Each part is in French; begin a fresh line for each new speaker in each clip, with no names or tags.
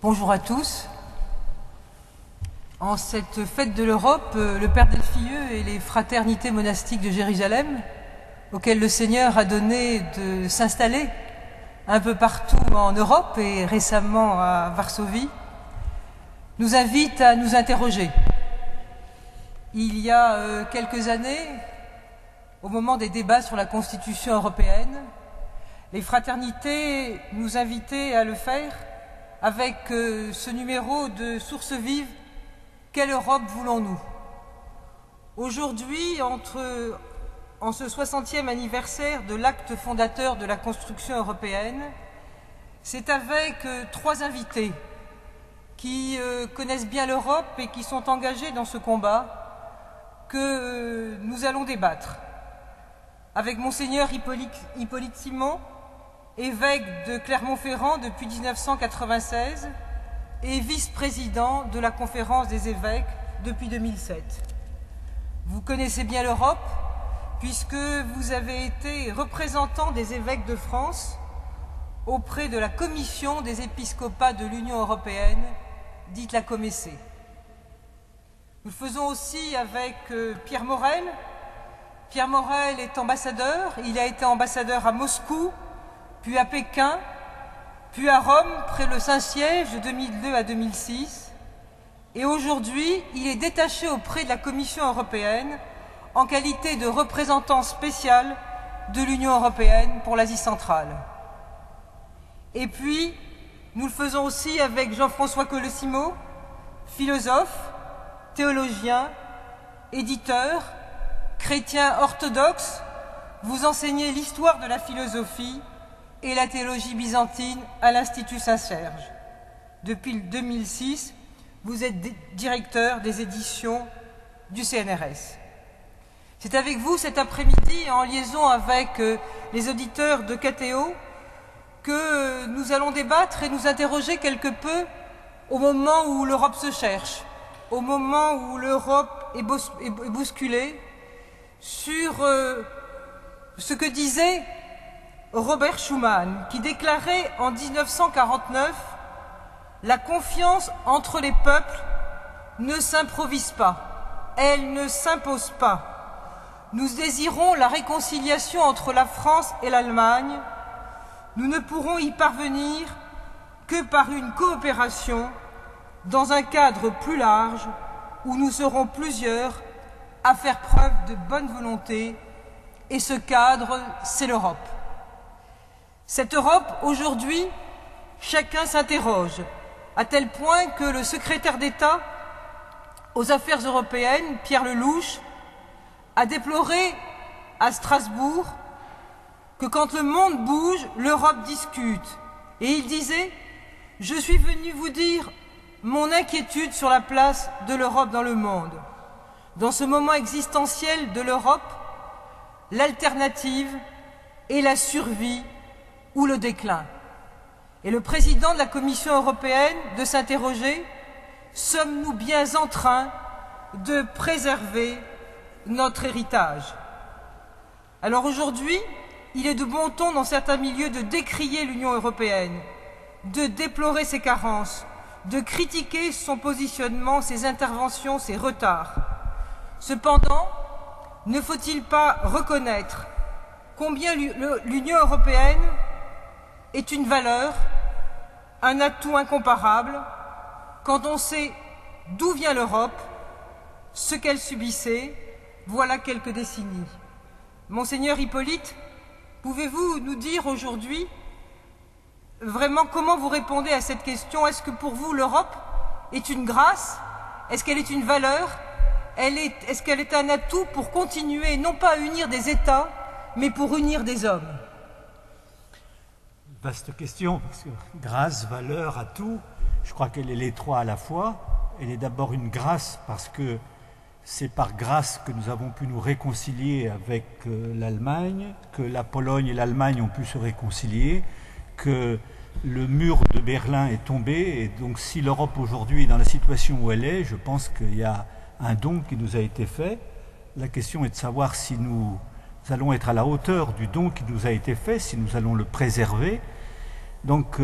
Bonjour à tous. En cette fête de l'Europe, le Père Delphilleux et les fraternités monastiques de Jérusalem, auxquelles le Seigneur a donné de s'installer un peu partout en Europe et récemment à Varsovie, nous invitent à nous interroger. Il y a quelques années, au moment des débats sur la Constitution européenne, les fraternités nous invitaient à le faire avec ce numéro de Sources Vives, quelle Europe voulons-nous? Aujourd'hui, en ce 60e anniversaire de l'acte fondateur de la construction européenne, c'est avec trois invités qui connaissent bien l'Europe et qui sont engagés dans ce combat que nous allons débattre. Avec Monseigneur Hippolyte Simon, évêque de Clermont-Ferrand depuis 1996 et vice-président de la Conférence des évêques depuis 2007. Vous connaissez bien l'Europe puisque vous avez été représentant des évêques de France auprès de la Commission des épiscopats de l'Union européenne, dite la Comessé. Nous le faisons aussi avec Pierre Morel. Pierre Morel est ambassadeur, il a été ambassadeur à Moscou, puis à Pékin, puis à Rome, près le Saint-Siège de 2002 à 2006. Et aujourd'hui, il est détaché auprès de la Commission européenne en qualité de représentant spécial de l'Union européenne pour l'Asie centrale. Et puis, nous le faisons aussi avec Jean-François Colosimo, philosophe, théologien, éditeur, chrétien orthodoxe. Vous enseignez l'histoire de la philosophie et la théologie byzantine à l'Institut Saint-Serge. Depuis 2006, vous êtes directeur des éditions du CNRS. C'est avec vous cet après-midi, en liaison avec les auditeurs de KTO, que nous allons débattre et nous interroger quelque peu au moment où l'Europe se cherche, au moment où l'Europe est bousculée, sur ce que disait Robert Schuman, qui déclarait en 1949 « La confiance entre les peuples ne s'improvise pas, elle ne s'impose pas. Nous désirons la réconciliation entre la France et l'Allemagne. Nous ne pourrons y parvenir que par une coopération dans un cadre plus large où nous serons plusieurs à faire preuve de bonne volonté. Et ce cadre, c'est l'Europe. » Cette Europe, aujourd'hui, chacun s'interroge, à tel point que le secrétaire d'État aux Affaires européennes, Pierre Lelouch, a déploré à Strasbourg que quand le monde bouge, l'Europe discute. Et il disait « Je suis venu vous dire mon inquiétude sur la place de l'Europe dans le monde. Dans ce moment existentiel de l'Europe, l'alternative est la survie ou le déclin. » Et le président de la Commission européenne de s'interroger « Sommes-nous bien en train de préserver notre héritage ?» Alors aujourd'hui, il est de bon ton dans certains milieux de décrier l'Union européenne, de déplorer ses carences, de critiquer son positionnement, ses interventions, ses retards. Cependant, ne faut-il pas reconnaître combien l'Union européenne est une valeur, un atout incomparable, quand on sait d'où vient l'Europe, ce qu'elle subissait, voilà quelques décennies. Monseigneur Hippolyte, pouvez-vous nous dire aujourd'hui vraiment comment vous répondez à cette question? Est-ce que pour vous l'Europe est une grâce? Est-ce qu'elle est une valeur? Est-ce qu'elle est un atout pour continuer, non pas à unir des États, mais pour unir des hommes?
Vaste question, parce que grâce, valeur, atout, je crois qu'elle est les trois à la fois. Elle est d'abord une grâce parce que c'est par grâce que nous avons pu nous réconcilier avec l'Allemagne, que la Pologne et l'Allemagne ont pu se réconcilier, que le mur de Berlin est tombé. Et donc si l'Europe aujourd'hui est dans la situation où elle est, je pense qu'il y a un don qui nous a été fait. La question est de savoir si nous allons être à la hauteur du don qui nous a été fait, si nous allons le préserver. Donc,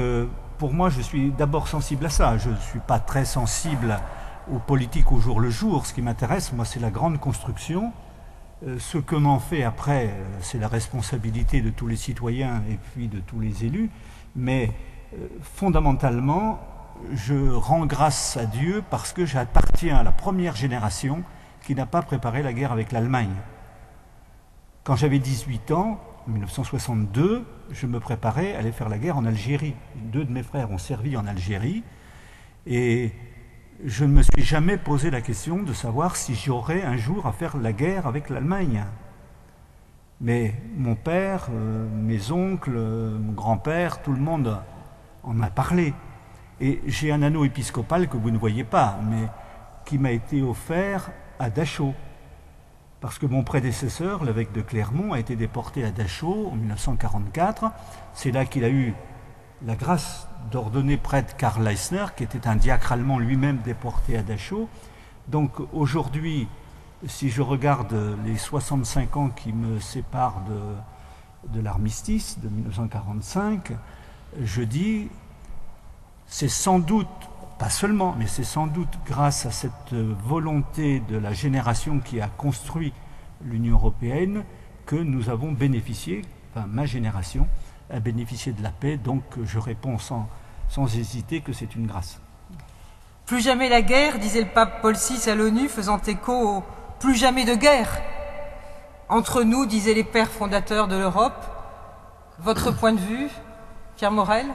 pour moi, je suis d'abord sensible à ça. Je ne suis pas très sensible aux politiques au jour le jour. Ce qui m'intéresse, moi, c'est la grande construction. Ce que m'en fait après, c'est la responsabilité de tous les citoyens et puis de tous les élus. Mais fondamentalement, je rends grâce à Dieu parce que j'appartiens à la première génération qui n'a pas préparé la guerre avec l'Allemagne. Quand j'avais 18 ans, en 1962, je me préparais à aller faire la guerre en Algérie. 2 de mes frères ont servi en Algérie et je ne me suis jamais posé la question de savoir si j'aurais un jour à faire la guerre avec l'Allemagne. Mais mon père, mes oncles, mon grand-père, tout le monde en a parlé. Et j'ai un anneau épiscopal que vous ne voyez pas, mais qui m'a été offert à Dachau. Parce que mon prédécesseur, l'évêque de Clermont, a été déporté à Dachau en 1944. C'est là qu'il a eu la grâce d'ordonner prêtre Karl Leisner, qui était un diacre allemand lui-même déporté à Dachau. Donc aujourd'hui, si je regarde les 65 ans qui me séparent de l'armistice de 1945, je dis, c'est sans doute, pas seulement, mais c'est sans doute grâce à cette volonté de la génération qui a construit l'Union européenne que nous avons bénéficié, enfin ma génération a bénéficié de la paix, donc je réponds sans hésiter que c'est une grâce.
Plus jamais la guerre, disait le pape Paul VI à l'ONU, faisant écho au « plus jamais de guerre ». Entre nous, disaient les pères fondateurs de l'Europe. Votre point de vue, Pierre Morel?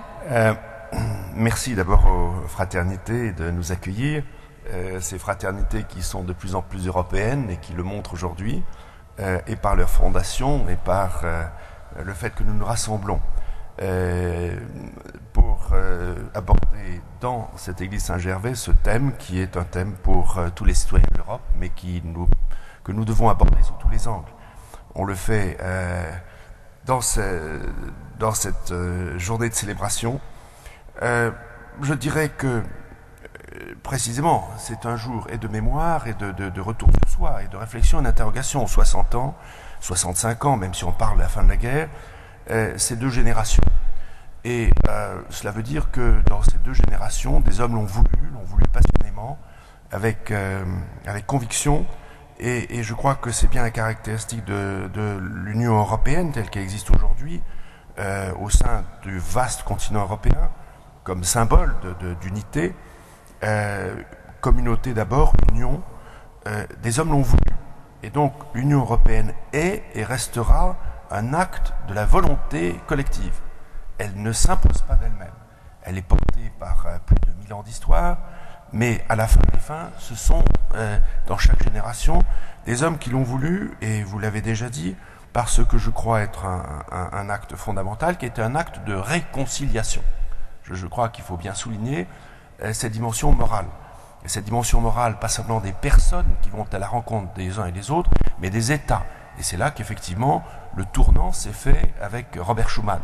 Merci d'abord aux fraternités de nous accueillir, ces fraternités qui sont de plus en plus européennes et qui le montrent aujourd'hui, et par leur fondation et par le fait que nous nous rassemblons pour aborder dans cette église Saint-Gervais ce thème qui est un thème pour tous les citoyens de l'Europe, mais que nous devons aborder sous tous les angles. On le fait dans cette journée de célébration. Je dirais que précisément c'est un jour et de mémoire et de retour sur soi et de réflexion et d'interrogation. 60 ans, 65 ans, même si on parle de la fin de la guerre, c'est 2 générations. Et cela veut dire que dans ces 2 générations, des hommes l'ont voulu passionnément, avec conviction, et je crois que c'est bien la caractéristique de l'Union européenne telle qu'elle existe aujourd'hui, au sein du vaste continent européen, comme symbole d'unité, communauté d'abord, union, des hommes l'ont voulu. Et donc l'Union européenne est et restera un acte de la volonté collective. Elle ne s'impose pas d'elle-même. Elle est portée par plus de 1000 ans d'histoire, mais à la fin des fins, ce sont, dans chaque génération, des hommes qui l'ont voulu, et vous l'avez déjà dit, par ce que je crois être un acte fondamental, qui est un acte de réconciliation. Je crois qu'il faut bien souligner cette dimension morale. Et cette dimension morale, pas simplement des personnes qui vont à la rencontre des uns et des autres, mais des États. Et c'est là qu'effectivement, le tournant s'est fait avec Robert Schuman,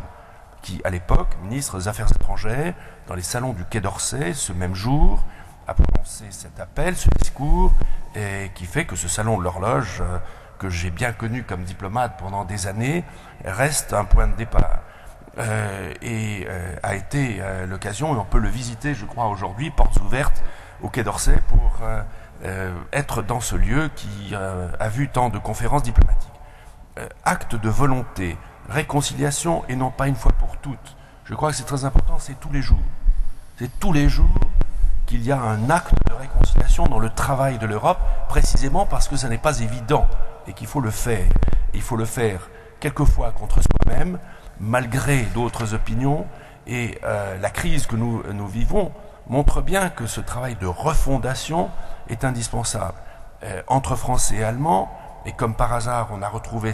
qui, à l'époque, ministre des Affaires étrangères, dans les salons du Quai d'Orsay, ce même jour, a prononcé cet appel, ce discours, et qui fait que ce salon de l'horloge, que j'ai bien connu comme diplomate pendant des années, reste un point de départ. Et a été l'occasion, et on peut le visiter, je crois, aujourd'hui, portes ouvertes au Quai d'Orsay, pour être dans ce lieu qui a vu tant de conférences diplomatiques. Acte de volonté, réconciliation, et non pas une fois pour toutes. Je crois que c'est très important, c'est tous les jours. C'est tous les jours qu'il y a un acte de réconciliation dans le travail de l'Europe, précisément parce que ça n'est pas évident, et qu'il faut le faire. Il faut le faire quelquefois contre soi-même, malgré d'autres opinions, et la crise que nous vivons montre bien que ce travail de refondation est indispensable. Entre Français et Allemands, et comme par hasard on a retrouvé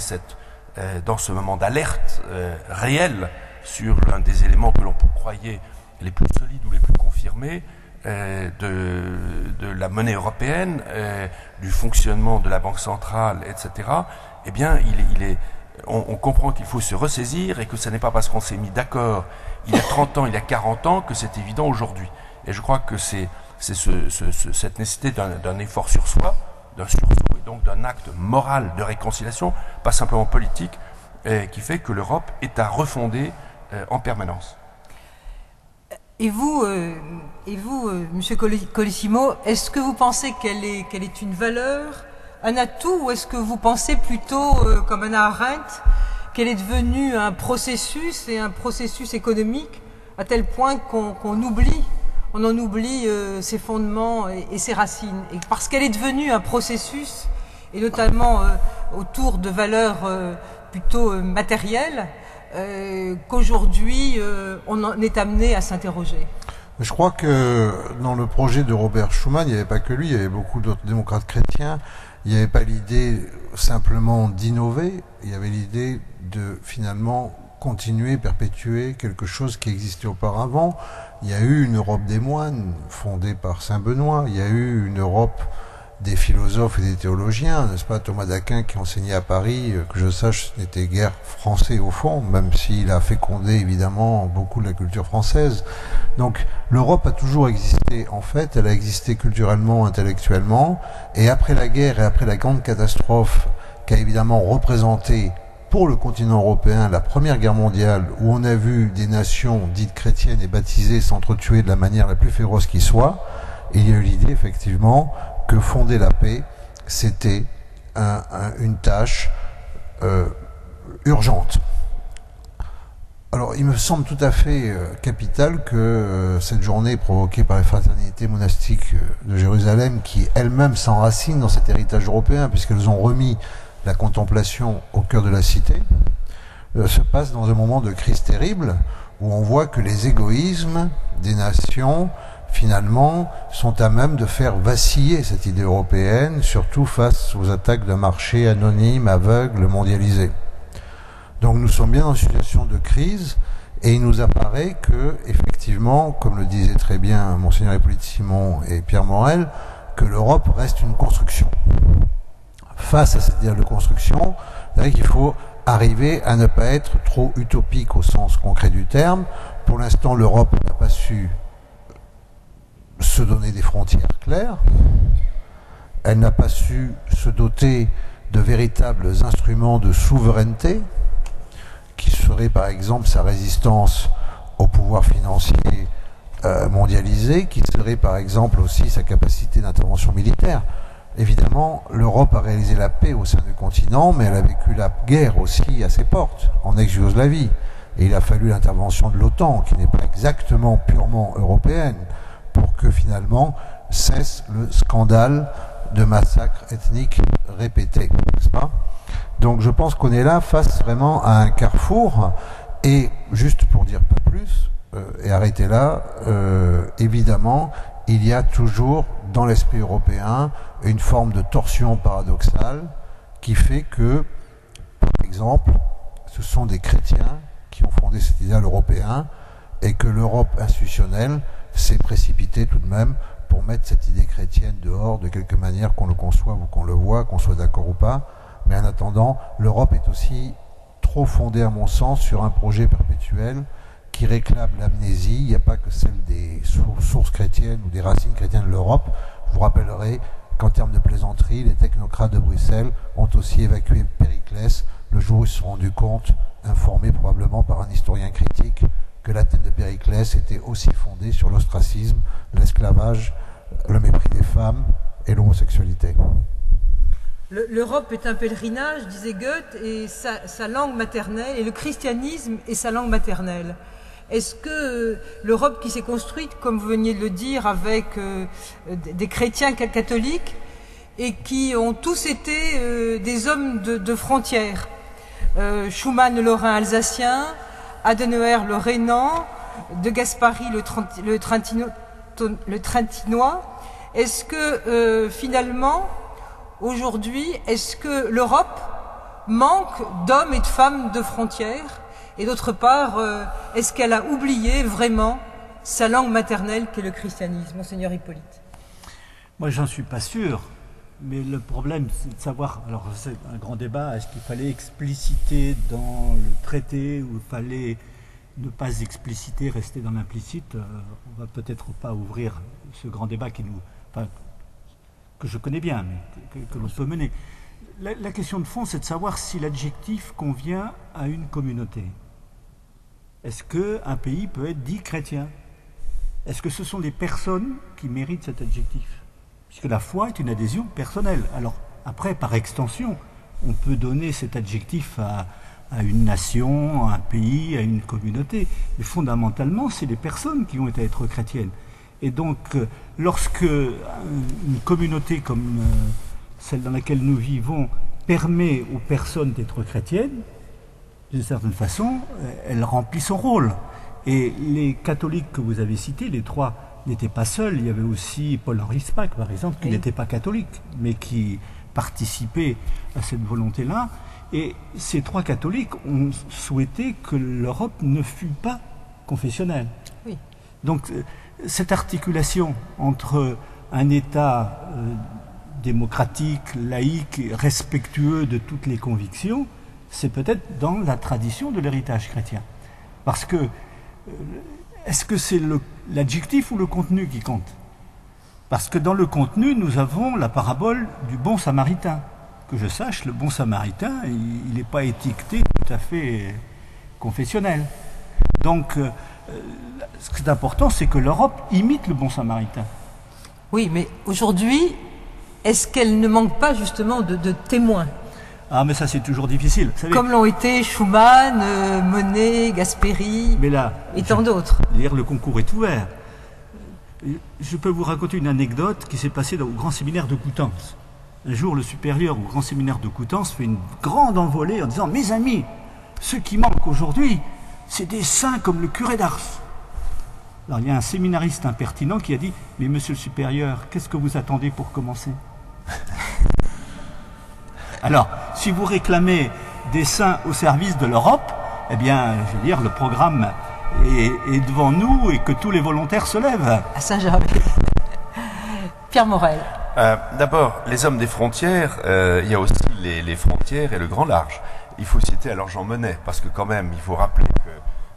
dans ce moment d'alerte réelle sur l'un des éléments que l'on croyait les plus solides ou les plus confirmés de la monnaie européenne, du fonctionnement de la Banque centrale, etc., eh bien on comprend qu'il faut se ressaisir et que ce n'est pas parce qu'on s'est mis d'accord il y a 30 ans, il y a 40 ans que c'est évident aujourd'hui. Et je crois que c'est cette nécessité d'un effort sur soi, d'un sursaut, et donc d'un acte moral de réconciliation, pas simplement politique, qui fait que l'Europe est à refonder en permanence.
Et vous, Monsieur Colissimo, est-ce que vous pensez qu'elle est une valeur, un atout, ou est-ce que vous pensez plutôt, comme Hannah Arendt, qu'elle est devenue un processus, et un processus économique, à tel point qu'on en oublie ses fondements et ses racines. Et parce qu'elle est devenue un processus, et notamment autour de valeurs plutôt matérielles, qu'aujourd'hui on en est amené à s'interroger.
Je crois que dans le projet de Robert Schuman, il n'y avait pas que lui, il y avait beaucoup d'autres démocrates chrétiens. Il n'y avait pas l'idée simplement d'innover, il y avait l'idée de finalement continuer, perpétuer quelque chose qui existait auparavant. Il y a eu une Europe des moines fondée par Saint Benoît, il y a eu une Europe des philosophes et des théologiens, n'est-ce pas, Thomas d'Aquin qui enseignait à Paris, que je sache, n'était guère français au fond, même s'il a fécondé évidemment beaucoup de la culture française. Donc l'Europe a toujours existé, en fait, elle a existé culturellement, intellectuellement, et après la guerre et après la grande catastrophe qu'a évidemment représenté pour le continent européen la Première Guerre mondiale, où on a vu des nations dites chrétiennes et baptisées s'entretuer de la manière la plus féroce qui soit, il y a eu l'idée effectivement que fonder la paix, c'était une tâche urgente. Alors, il me semble tout à fait capital que cette journée provoquée par les fraternités monastiques de Jérusalem, qui elles-mêmes s'enracinent dans cet héritage européen, puisqu'elles ont remis la contemplation au cœur de la cité, se passe dans un moment de crise terrible, où on voit que les égoïsmes des nations finalement, sont à même de faire vaciller cette idée européenne, surtout face aux attaques d'un marché anonyme, aveugle, mondialisé. Donc nous sommes bien dans une situation de crise, et il nous apparaît que, effectivement, comme le disaient très bien Monseigneur Hippolyte Simon et Pierre Morel, que l'Europe reste une construction. Face à cette idée de construction, il faut arriver à ne pas être trop utopique au sens concret du terme. Pour l'instant, l'Europe n'a pas su se donner des frontières claires, elle n'a pas su se doter de véritables instruments de souveraineté, qui seraient par exemple sa résistance au pouvoir financier mondialisé, qui serait par exemple aussi sa capacité d'intervention militaire. Évidemment, l'Europe a réalisé la paix au sein du continent, mais elle a vécu la guerre aussi à ses portes, en ex-Yougoslavie. Et il a fallu l'intervention de l'OTAN, qui n'est pas exactement purement européenne, pour que finalement cesse le scandale de massacres ethniques répétés, n'est-ce pas? Donc je pense qu'on est là face vraiment à un carrefour, et juste pour dire pas plus, et arrêter là, évidemment, il y a toujours dans l'esprit européen une forme de torsion paradoxale qui fait que, par exemple, ce sont des chrétiens qui ont fondé cet idéal européen, et que l'Europe institutionnelle s'est précipitée tout de même pour mettre cette idée chrétienne dehors de quelque manière, qu'on le conçoive ou qu'on le voit, qu'on soit d'accord ou pas. Mais en attendant, l'Europe est aussi trop fondée, à mon sens, sur un projet perpétuel qui réclame l'amnésie. Il n'y a pas que celle des sources chrétiennes ou des racines chrétiennes de l'Europe. Je vous rappellerai qu'en termes de plaisanterie, les technocrates de Bruxelles ont aussi évacué Périclès le jour où ils se sont rendus compte, informés probablement par un historien critique, que l'Athènes de Périclès était aussi fondée sur l'ostracisme, l'esclavage, le mépris des femmes et l'homosexualité.
L'Europe est un pèlerinage, disait Goethe, et sa langue maternelle, et le christianisme est sa langue maternelle. Est-ce que l'Europe qui s'est construite, comme vous veniez de le dire, avec des chrétiens catholiques, et qui ont tous été des hommes de frontières, Schumann le Lorrain alsacien, Adenauer le Rhénan, de Gaspari le Trentinois, est-ce que finalement, aujourd'hui, est-ce que l'Europe manque d'hommes et de femmes de frontières? Et d'autre part, est-ce qu'elle a oublié vraiment sa langue maternelle qu'est le christianisme? Monseigneur Hippolyte.
Moi, j'en suis pas sûr. Mais le problème, c'est de savoir, alors c'est un grand débat, est-ce qu'il fallait expliciter dans le traité ou il fallait ne pas expliciter, rester dans l'implicite? On va peut-être pas ouvrir ce grand débat qui nous... Enfin, que je connais bien, mais que l'on peut mener. La question de fond, c'est de savoir si l'adjectif convient à une communauté. Est-ce qu'un pays peut être dit chrétien? Est-ce que ce sont les personnes qui méritent cet adjectif? Puisque la foi est une adhésion personnelle. Alors, après, par extension, on peut donner cet adjectif à une nation, à un pays, à une communauté. Mais fondamentalement, c'est les personnes qui ont été à être chrétiennes. Et donc, lorsque une communauté comme celle dans laquelle nous vivons permet aux personnes d'être chrétiennes, d'une certaine façon, elle remplit son rôle. Et les catholiques que vous avez cités, les trois, n'étaient pas seuls. Il y avait aussi Paul-Henri Spaak, par exemple, qui n'était pas catholique, mais qui participait à cette volonté-là. Et ces trois catholiques ont souhaité que l'Europe ne fût pas confessionnelle. Oui. Donc, cette articulation entre un État démocratique, laïque, respectueux de toutes les convictions, c'est peut-être dans la tradition de l'héritage chrétien. Parce que, est-ce que c'est l'adjectif ou le contenu qui compte? Parce que dans le contenu, nous avons la parabole du bon samaritain. Que je sache, le bon samaritain, il n'est pas étiqueté tout à fait confessionnel. Donc, ce qui est important, c'est que l'Europe imite le bon samaritain.
Oui, mais aujourd'hui, est-ce qu'elle ne manque pas justement de témoins?
Ah, mais ça, c'est toujours difficile. Vous savez,
comme l'ont été Schumann, Monet, Gasperi, et tant d'autres.
D'ailleurs, le concours est ouvert. Je peux vous raconter une anecdote qui s'est passée au grand séminaire de Coutances. Un jour, le supérieur au grand séminaire de Coutances fait une grande envolée en disant « Mes amis, ce qui manque aujourd'hui, c'est des saints comme le curé d'Ars. » Alors, il y a un séminariste impertinent qui a dit « Mais monsieur le supérieur, qu'est-ce que vous attendez pour commencer ?» Alors, si vous réclamez des saints au service de l'Europe, eh bien, je veux dire, le programme est devant nous et que tous les volontaires se lèvent.
À Saint-Gervais. Pierre Morel.
D'abord, les hommes des frontières, il y a aussi les frontières et le grand large. Il faut citer alors Jean Monnet, parce que quand même, il faut rappeler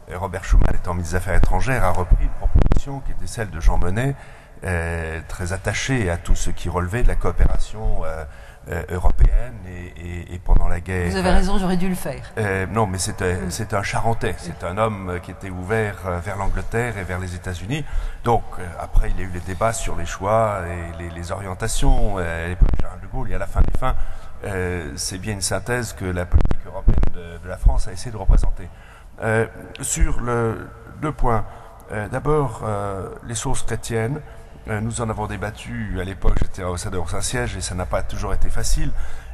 que Robert Schuman, étant ministre des Affaires étrangères, a repris une proposition qui était celle de Jean Monnet, très attaché à tout ce qui relevait de la coopération européenne et pendant la guerre.
Vous avez raison, j'aurais dû le faire.
Non, mais c'est un Charentais, c'est un homme qui était ouvert vers l'Angleterre et vers les États-Unis. Donc, après, il y a eu les débats sur les choix et les orientations à l'époque de Charles de Gaulle, et à la fin des fins, c'est bien une synthèse que la politique européenne de la France a essayé de représenter. Sur deux points. D'abord, les sources chrétiennes. Nous en avons débattu à l'époque, j'étais ambassadeur au Saint-Siège et ça n'a pas toujours été facile.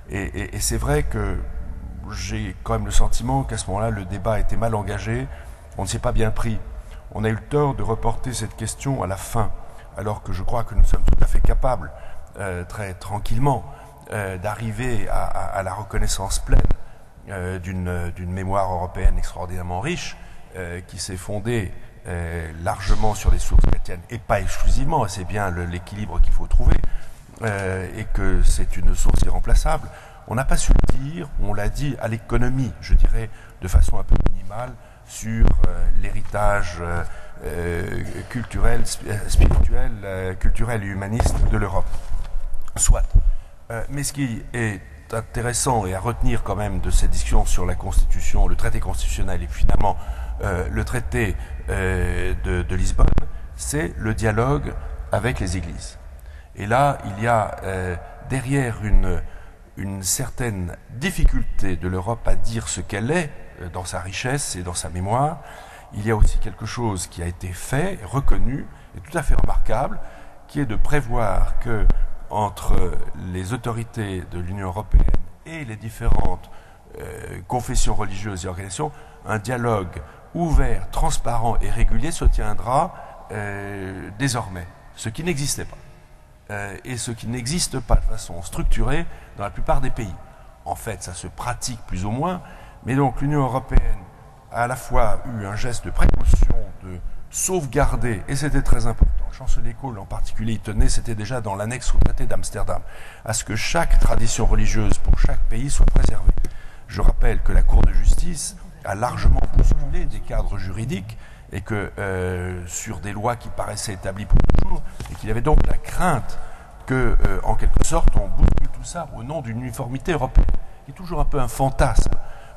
Et c'est vrai que j'ai quand même le sentiment qu'à ce moment-là, le débat a été mal engagé, on ne s'est pas bien pris. On a eu le tort de reporter cette question à la fin, alors que je crois que nous sommes tout à fait capables, très tranquillement, d'arriver à la reconnaissance pleine d'une mémoire européenne extraordinairement riche, qui s'est fondée largement sur les sources chrétiennes et pas exclusivement, c'est bien l'équilibre qu'il faut trouver, et que c'est une source irremplaçable. On n'a pas su le dire, on l'a dit à l'économie, je dirais de façon un peu minimale, sur l'héritage culturel, spirituel, culturel et humaniste de l'Europe. Soit. Mais ce qui est intéressant et à retenir quand même de cette discussion sur la Constitution, le traité constitutionnel et finalement le traité de Lisbonne, c'est le dialogue avec les églises. Et là, il y a derrière une certaine difficulté de l'Europe à dire ce qu'elle est dans sa richesse et dans sa mémoire. Il y a aussi quelque chose qui a été fait, reconnu, et tout à fait remarquable, qui est de prévoir que entre les autorités de l'Union européenne et les différentes confessions religieuses et organisations, un dialogue ouvert, transparent et régulier se tiendra désormais, ce qui n'existait pas. Et ce qui n'existe pas de façon structurée dans la plupart des pays. En fait, ça se pratique plus ou moins, mais donc l'Union européenne a à la fois eu un geste de précaution, de sauvegarder, et c'était très important, le chancelier Kohl en particulier y tenait, c'était déjà dans l'annexe au traité d'Amsterdam, à ce que chaque tradition religieuse pour chaque pays soit préservée. Je rappelle que la Cour de justice a largement bousculé des cadres juridiques et que sur des lois qui paraissaient établies pour toujours, et qu'il y avait donc la crainte que, en quelque sorte, on bouscule tout ça au nom d'une uniformité européenne, qui est toujours un peu un fantasme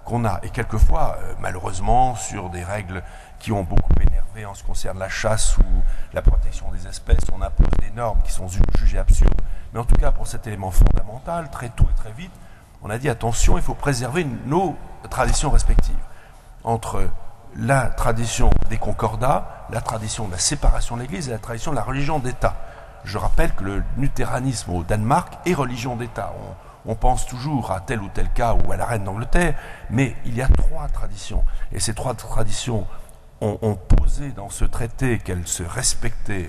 qu'on a, et quelquefois, malheureusement, sur des règles qui ont beaucoup énervé en ce qui concerne la chasse ou la protection des espèces, on impose des normes qui sont jugées absurdes, mais en tout cas, pour cet élément fondamental, très tôt et très vite, on a dit, attention, il faut préserver nos traditions respectives, entre la tradition des concordats, la tradition de la séparation de l'Église et la tradition de la religion d'État. Je rappelle que le luthéranisme au Danemark est religion d'État. On pense toujours à tel ou tel cas ou à la reine d'Angleterre, mais il y a 3 traditions. Et ces 3 traditions ont posé dans ce traité qu'elles se respectaient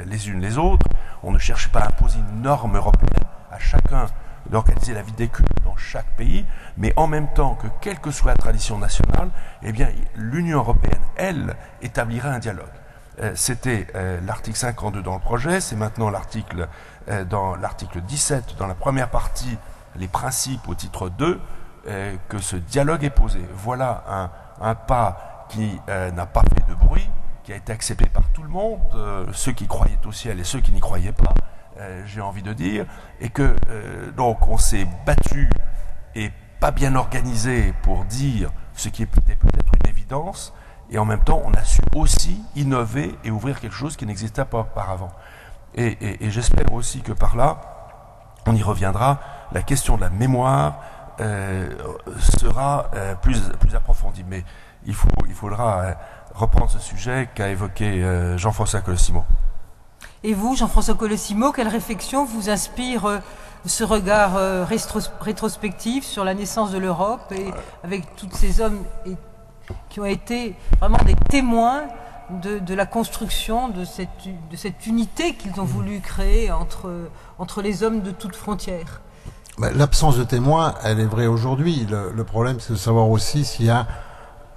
les unes les autres. On ne cherche pas à imposer une norme européenne à chacun d'organiser la vie des cultes dans chaque pays, mais en même temps que, quelle que soit la tradition nationale, eh bien, l'Union européenne, elle, établirait un dialogue. C'était l'article 52 dans le projet, c'est maintenant dans l'article 17, dans la première partie, les principes au titre 2, que ce dialogue est posé. Voilà un pas qui n'a pas fait de bruit, qui a été accepté par tout le monde, ceux qui croyaient au ciel et ceux qui n'y croyaient pas, j'ai envie de dire, et que donc on s'est battu et pas bien organisé pour dire ce qui était peut-être une évidence, et en même temps on a su aussi innover et ouvrir quelque chose qui n'existait pas auparavant. Et j'espère aussi que par là, on y reviendra, la question de la mémoire sera plus approfondie. Mais il faudra reprendre ce sujet qu'a évoqué Jean-François Colosimo.
Et vous, Jean-François Colosimo, quelle réflexion vous inspire ce regard rétrospectif sur la naissance de l'Europe et avec tous ces hommes qui ont été vraiment des témoins de la construction de cette unité qu'ils ont voulu créer entre les hommes de toutes frontières?
L'absence de témoins, elle est vraie aujourd'hui. Le problème, c'est de savoir aussi s'il y a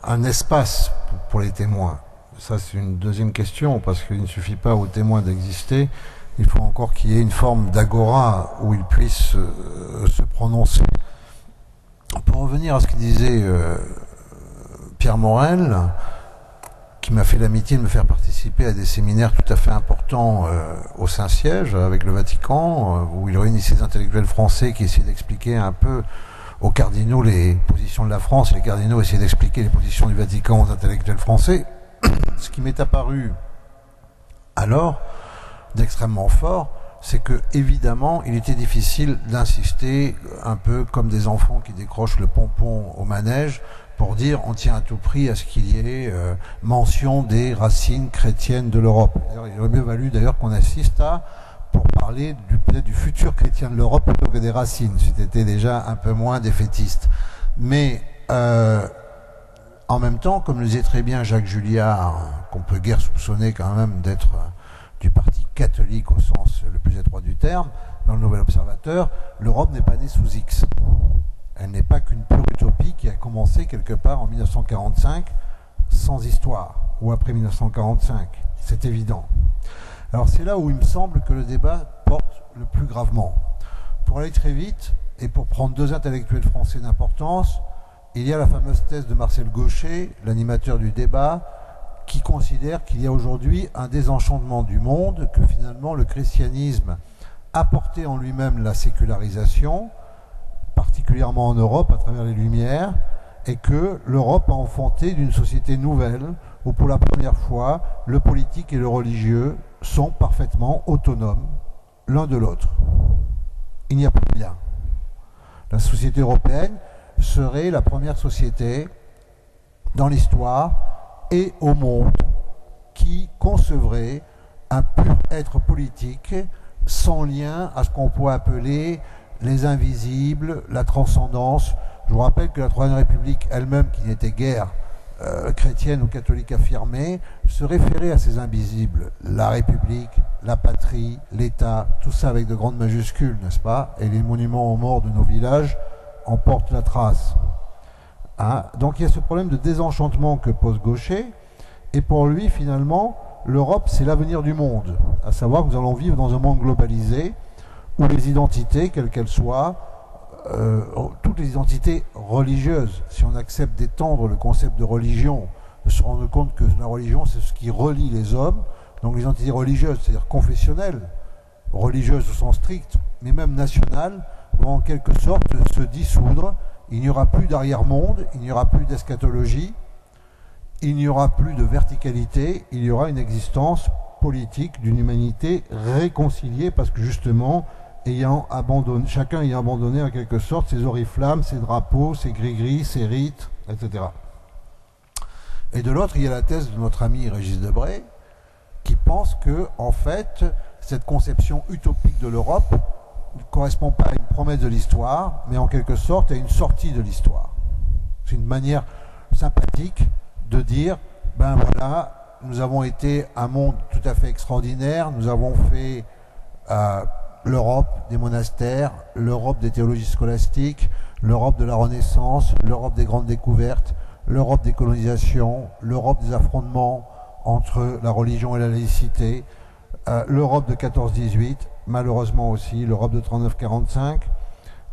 un espace pour les témoins. Ça, c'est une deuxième question, parce qu'il ne suffit pas aux témoins d'exister, il faut encore qu'il y ait une forme d'agora où ils puissent se prononcer. Pour revenir à ce que disait Pierre Morel, qui m'a fait l'amitié de me faire participer à des séminaires tout à fait importants au Saint-Siège, avec le Vatican, où il réunissait des intellectuels français qui essayaient d'expliquer un peu aux cardinaux les positions de la France, et les cardinaux essayaient d'expliquer les positions du Vatican aux intellectuels français. Ce qui m'est apparu alors d'extrêmement fort, c'est que évidemment il était difficile d'insister un peu comme des enfants qui décrochent le pompon au manège pour dire on tient à tout prix à ce qu'il y ait mention des racines chrétiennes de l'Europe. Il aurait mieux valu d'ailleurs qu'on assiste pour parler peut-être du futur chrétien de l'Europe plutôt que des racines, c'était déjà un peu moins défaitiste. Mais en même temps, comme le disait très bien Jacques Julliard, qu'on peut guère soupçonner quand même d'être du parti catholique au sens le plus étroit du terme, dans le Nouvel Observateur, l'Europe n'est pas née sous X. Elle n'est pas qu'une pure utopie qui a commencé quelque part en 1945 sans histoire, ou après 1945, c'est évident. Alors c'est là où il me semble que le débat porte le plus gravement. Pour aller très vite, et pour prendre 2 intellectuels français d'importance, il y a la fameuse thèse de Marcel Gauchet, l'animateur du débat, qui considère qu'il y a aujourd'hui un désenchantement du monde, que finalement le christianisme a porté en lui-même la sécularisation, particulièrement en Europe à travers les Lumières, et que l'Europe a enfanté d'une société nouvelle où pour la première fois le politique et le religieux sont parfaitement autonomes l'un de l'autre. Il n'y a pas de lien. La société européenne serait la première société dans l'histoire et au monde qui concevrait un pur être politique sans lien à ce qu'on pourrait appeler les invisibles, la transcendance. Je vous rappelle que la Troisième République elle-même, qui n'était guère chrétienne ou catholique affirmée, se référait à ces invisibles. La République, la patrie, l'État, tout ça avec de grandes majuscules, n'est-ce pas? Et les monuments aux morts de nos villages en portent la trace. Hein? Donc il y a ce problème de désenchantement que pose Gauchet, et pour lui, finalement, l'Europe, c'est l'avenir du monde. À savoir que nous allons vivre dans un monde globalisé, où les identités, quelles qu'elles soient, toutes les identités religieuses, si on accepte d'étendre le concept de religion, de se rendre compte que la religion, c'est ce qui relie les hommes, donc les identités religieuses, c'est-à-dire confessionnelles, religieuses au sens strict, mais même nationales, vont en quelque sorte se dissoudre. Il n'y aura plus d'arrière-monde, il n'y aura plus d'eschatologie, il n'y aura plus de verticalité, il y aura une existence politique d'une humanité réconciliée, parce que justement, chacun ayant abandonné en quelque sorte ses oriflammes, ses drapeaux, ses gris-gris, ses rites, etc. Et de l'autre, il y a la thèse de notre ami Régis Debray, qui pense que, en fait, cette conception utopique de l'Europe ne correspond pas à une promesse de l'histoire, mais en quelque sorte à une sortie de l'histoire. C'est une manière sympathique de dire, ben voilà, nous avons été un monde tout à fait extraordinaire, nous avons fait l'Europe des monastères, l'Europe des théologies scolastiques, l'Europe de la Renaissance, l'Europe des grandes découvertes, l'Europe des colonisations, l'Europe des affrontements entre la religion et la laïcité, l'Europe de 14-18, malheureusement aussi l'Europe de 39-45,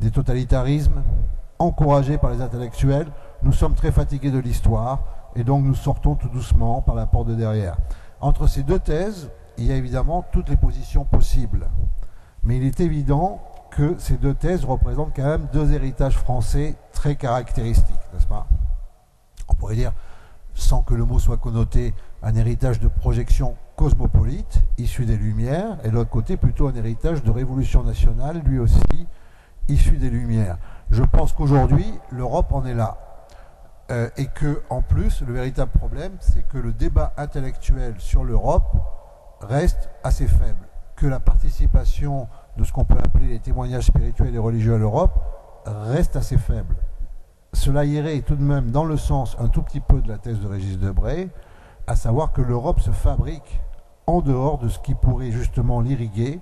des totalitarismes encouragés par les intellectuels. Nous sommes très fatigués de l'histoire et donc nous sortons tout doucement par la porte de derrière. Entre ces deux thèses, il y a évidemment toutes les positions possibles. Mais il est évident que ces deux thèses représentent quand même deux héritages français très caractéristiques, n'est-ce pas? On pourrait dire, sans que le mot soit connoté, un héritage de projection cosmopolite, issu des Lumières, et de l'autre côté, plutôt un héritage de révolution nationale, lui aussi, issu des Lumières. Je pense qu'aujourd'hui, l'Europe en est là. Et que, en plus, le véritable problème, c'est que le débat intellectuel sur l'Europe reste assez faible. Que la participation de ce qu'on peut appeler les témoignages spirituels et religieux à l'Europe reste assez faible. Cela irait tout de même dans le sens un tout petit peu de la thèse de Régis Debray, à savoir que l'Europe se fabrique en dehors de ce qui pourrait justement l'irriguer,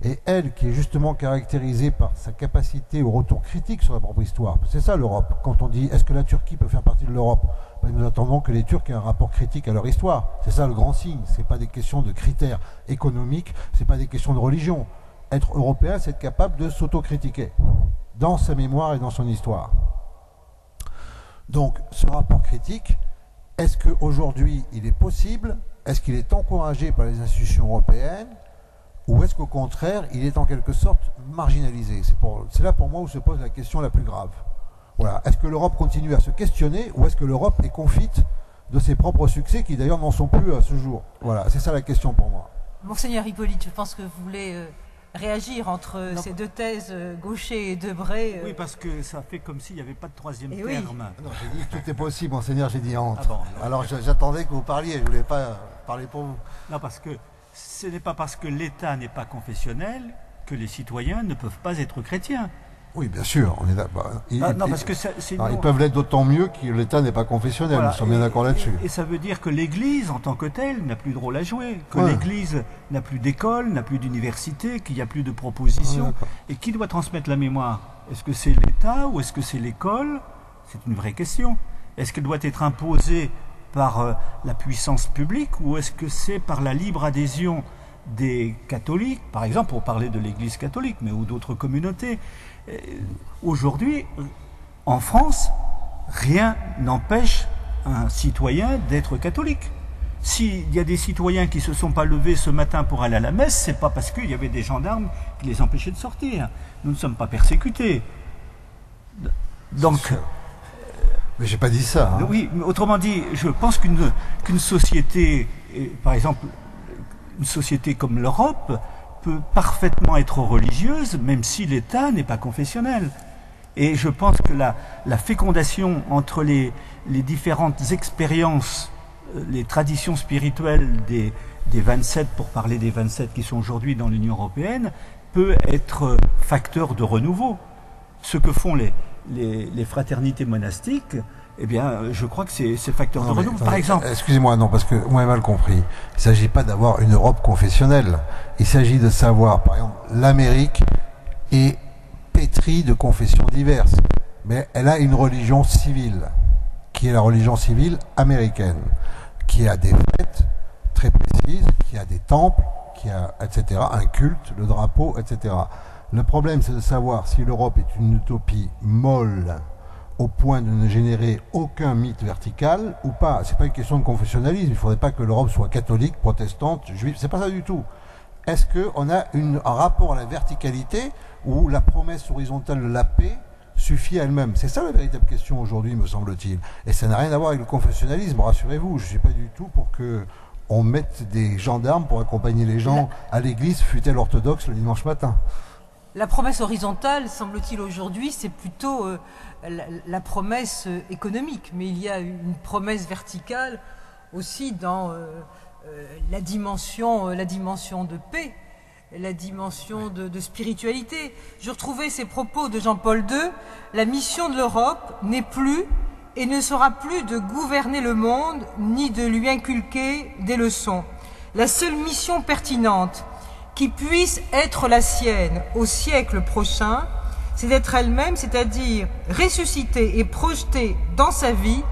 et elle qui est justement caractérisée par sa capacité au retour critique sur la propre histoire. C'est ça l'Europe. Quand on dit est-ce que la Turquie peut faire partie de l'Europe, ben, nous attendons que les Turcs aient un rapport critique à leur histoire. C'est ça le grand signe. Ce n'est pas des questions de critères économiques, ce n'est pas des questions de religion. Être européen, c'est être capable de s'autocritiquer dans sa mémoire et dans son histoire. Donc ce rapport critique, est-ce qu'aujourd'hui il est possible? Est-ce qu'il est encouragé par les institutions européennes? Ou est-ce qu'au contraire, il est en quelque sorte marginalisé? C'est là pour moi où se pose la question la plus grave. Voilà. Est-ce que l'Europe continue à se questionner ou est-ce que l'Europe est confite de ses propres succès qui d'ailleurs n'en sont plus à ce jour? Voilà, c'est ça la question pour moi.
Monseigneur Hippolyte, je pense que vous voulez réagir entre ces deux thèses, Gaucher et Debray.
Oui, parce que ça fait comme s'il n'y avait pas de troisième terme.
Oui.
Non, j'ai dit que tout est possible, monseigneur, j'ai dit entre.
Ah bon,
alors j'attendais que vous parliez, je ne voulais pas parler pour vous.
Non, parce que ce n'est pas parce que l'État n'est pas confessionnel que les citoyens ne peuvent pas être chrétiens.
Oui, bien sûr, on est là.
Parce que
ils peuvent l'être d'autant mieux que l'État n'est pas confessionnel, voilà, nous sommes bien d'accord là-dessus.
Et ça veut dire que l'Église, en tant que telle, n'a plus de rôle à jouer, que l'Église n'a plus d'école, n'a plus d'université, qu'il n'y a plus de propositions. Et qui doit transmettre la mémoire? Est-ce que c'est l'État ou est-ce que c'est l'école? C'est une vraie question. Est-ce qu'elle doit être imposée par la puissance publique ou est-ce que c'est par la libre adhésion des catholiques, par exemple, pour parler de l'Église catholique, mais ou d'autres communautés? Aujourd'hui, en France, rien n'empêche un citoyen d'être catholique. S'il y a des citoyens qui ne se sont pas levés ce matin pour aller à la messe, c'est pas parce qu'il y avait des gendarmes qui les empêchaient de sortir. Nous ne sommes pas persécutés. Donc,
mais j'ai pas dit ça. Hein.
Oui, mais autrement dit, je pense qu'une société, par exemple, une société comme l'Europe, peut parfaitement être religieuse, même si l'État n'est pas confessionnel. Et je pense que la fécondation entre les différentes expériences, les traditions spirituelles des 27, pour parler des 27 qui sont aujourd'hui dans l'Union européenne, peut être facteur de renouveau. Ce que font les fraternités monastiques, eh bien, je crois que c'est facteur de renouveau. Par exemple.
Excusez-moi, non, parce que vous m'avez mal compris. Il ne s'agit pas d'avoir une Europe confessionnelle. Il s'agit de savoir, par exemple, l'Amérique est pétrie de confessions diverses, mais elle a une religion civile, qui est la religion civile américaine, qui a des fêtes très précises, qui a des temples, qui a, etc., un culte, le drapeau, etc. Le problème, c'est de savoir si l'Europe est une utopie molle, au point de ne générer aucun mythe vertical ou pas. C'est pas une question de confessionnalisme. Il ne faudrait pas que l'Europe soit catholique, protestante, juive. C'est pas ça du tout. est-ce qu'on a un rapport à la verticalité où la promesse horizontale de la paix suffit à elle-même? C'est ça la véritable question aujourd'hui, me semble-t-il. Et ça n'a rien à voir avec le confessionnalisme, rassurez-vous. Je ne suis pas du tout pour qu'on mette des gendarmes pour accompagner les gens à l'église, fût-elle orthodoxe, le dimanche matin.
La promesse horizontale, semble-t-il aujourd'hui, c'est plutôt la promesse économique. Mais il y a une promesse verticale aussi dans la dimension de paix, la dimension de spiritualité. Je retrouvais ces propos de Jean-Paul II. La mission de l'Europe n'est plus et ne sera plus de gouverner le monde, ni de lui inculquer des leçons. La seule mission pertinente qui puisse être la sienne au siècle prochain, c'est d'être elle-même, c'est-à-dire ressusciter et projeter dans sa vie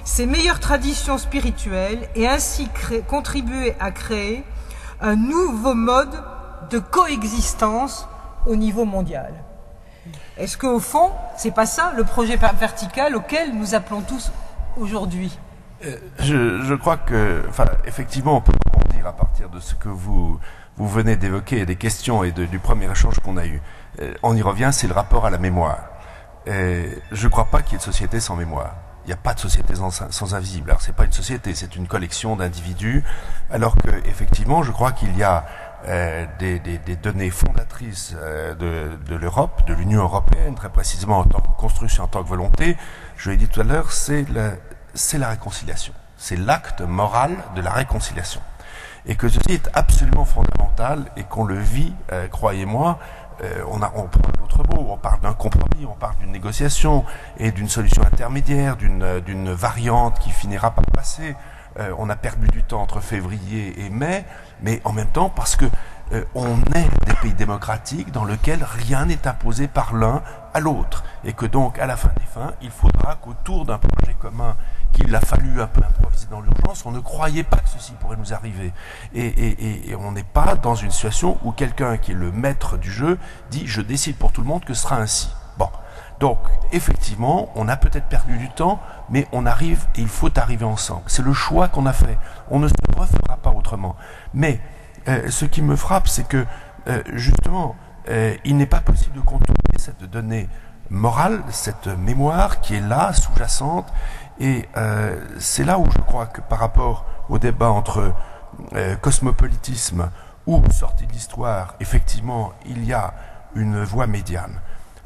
ses meilleures traditions spirituelles et ainsi contribuer à créer un nouveau mode de coexistence au niveau mondial. Est-ce qu'au fond, c'est pas ça le projet vertical auquel nous appelons tous aujourd'hui?
Je crois que, effectivement, on peut rebondir à partir de ce que vous venez d'évoquer, des questions et du premier échange qu'on a eu. On y revient, c'est le rapport à la mémoire. Je ne crois pas qu'il y ait de société sans mémoire. Il n'y a pas de société sans invisible. Alors, c'est pas une société, c'est une collection d'individus. Alors que, effectivement, je crois qu'il y a des données fondatrices de l'Europe, de l'Union européenne, très précisément en tant que construction, en tant que volonté. Je l'ai dit tout à l'heure, c'est la réconciliation. C'est l'acte moral de la réconciliation. Et que ceci est absolument fondamental et qu'on le vit, croyez-moi. On prend un autre mot, on parle d'un compromis, on parle d'une négociation et d'une solution intermédiaire, d'une variante qui finira par passer. On a perdu du temps entre février et mai, mais en même temps parce que on est des pays démocratiques dans lesquels rien n'est imposé par l'un à l'autre, et que donc à la fin des fins, il faudra qu'autour d'un projet commun qu'il a fallu un peu improviser dans l'urgence, on ne croyait pas que ceci pourrait nous arriver. Et on n'est pas dans une situation où quelqu'un qui est le maître du jeu dit « je décide pour tout le monde que ce sera ainsi ». Bon, donc effectivement, on a peut-être perdu du temps, mais on arrive et il faut arriver ensemble. C'est le choix qu'on a fait. On ne se refera pas autrement. Mais ce qui me frappe, c'est que justement, il n'est pas possible de contourner cette donnée morale, cette mémoire qui est là, sous-jacente. Et c'est là où je crois que par rapport au débat entre cosmopolitisme ou sortie de l'histoire, effectivement, il y a une voie médiane.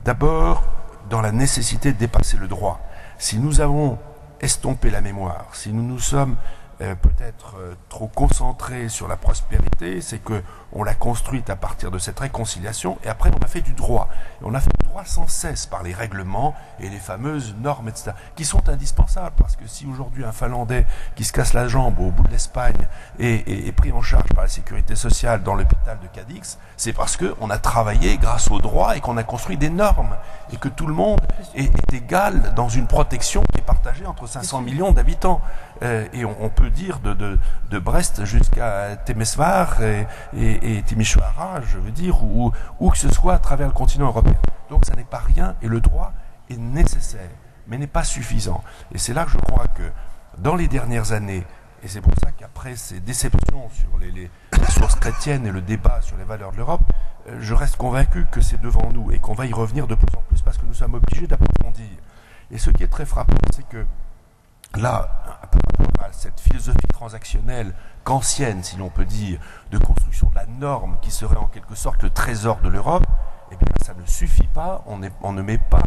D'abord, dans la nécessité de dépasser le droit. Si nous avons estompé la mémoire, si nous nous sommes peut-être trop concentrés sur la prospérité, c'est que on l'a construite à partir de cette réconciliation, et après on a fait du droit. Et on a fait du droit sans cesse par les règlements et les fameuses normes, etc., qui sont indispensables, parce que si aujourd'hui un Finlandais qui se casse la jambe au bout de l'Espagne est pris en charge par la sécurité sociale dans l'hôpital de Cadix, c'est parce qu'on a travaillé grâce au droit et qu'on a construit des normes, et que tout le monde est égal dans une protection qui est partagée entre 500 millions d'habitants. Et on peut dire de Brest jusqu'à Temesvar et Timișoara, je veux dire, où que ce soit à travers le continent européen. Donc ça n'est pas rien, et le droit est nécessaire, mais n'est pas suffisant. Et c'est là que je crois que dans les dernières années, et c'est pour ça qu'après ces déceptions sur les sources chrétiennes et le débat sur les valeurs de l'Europe, je reste convaincu que c'est devant nous et qu'on va y revenir de plus en plus parce que nous sommes obligés d'approfondir. Et ce qui est très frappant, c'est que là, par rapport à cette philosophie transactionnelle kantienne, si l'on peut dire, de construction de la norme qui serait en quelque sorte le trésor de l'Europe, eh bien ça ne suffit pas, on ne met pas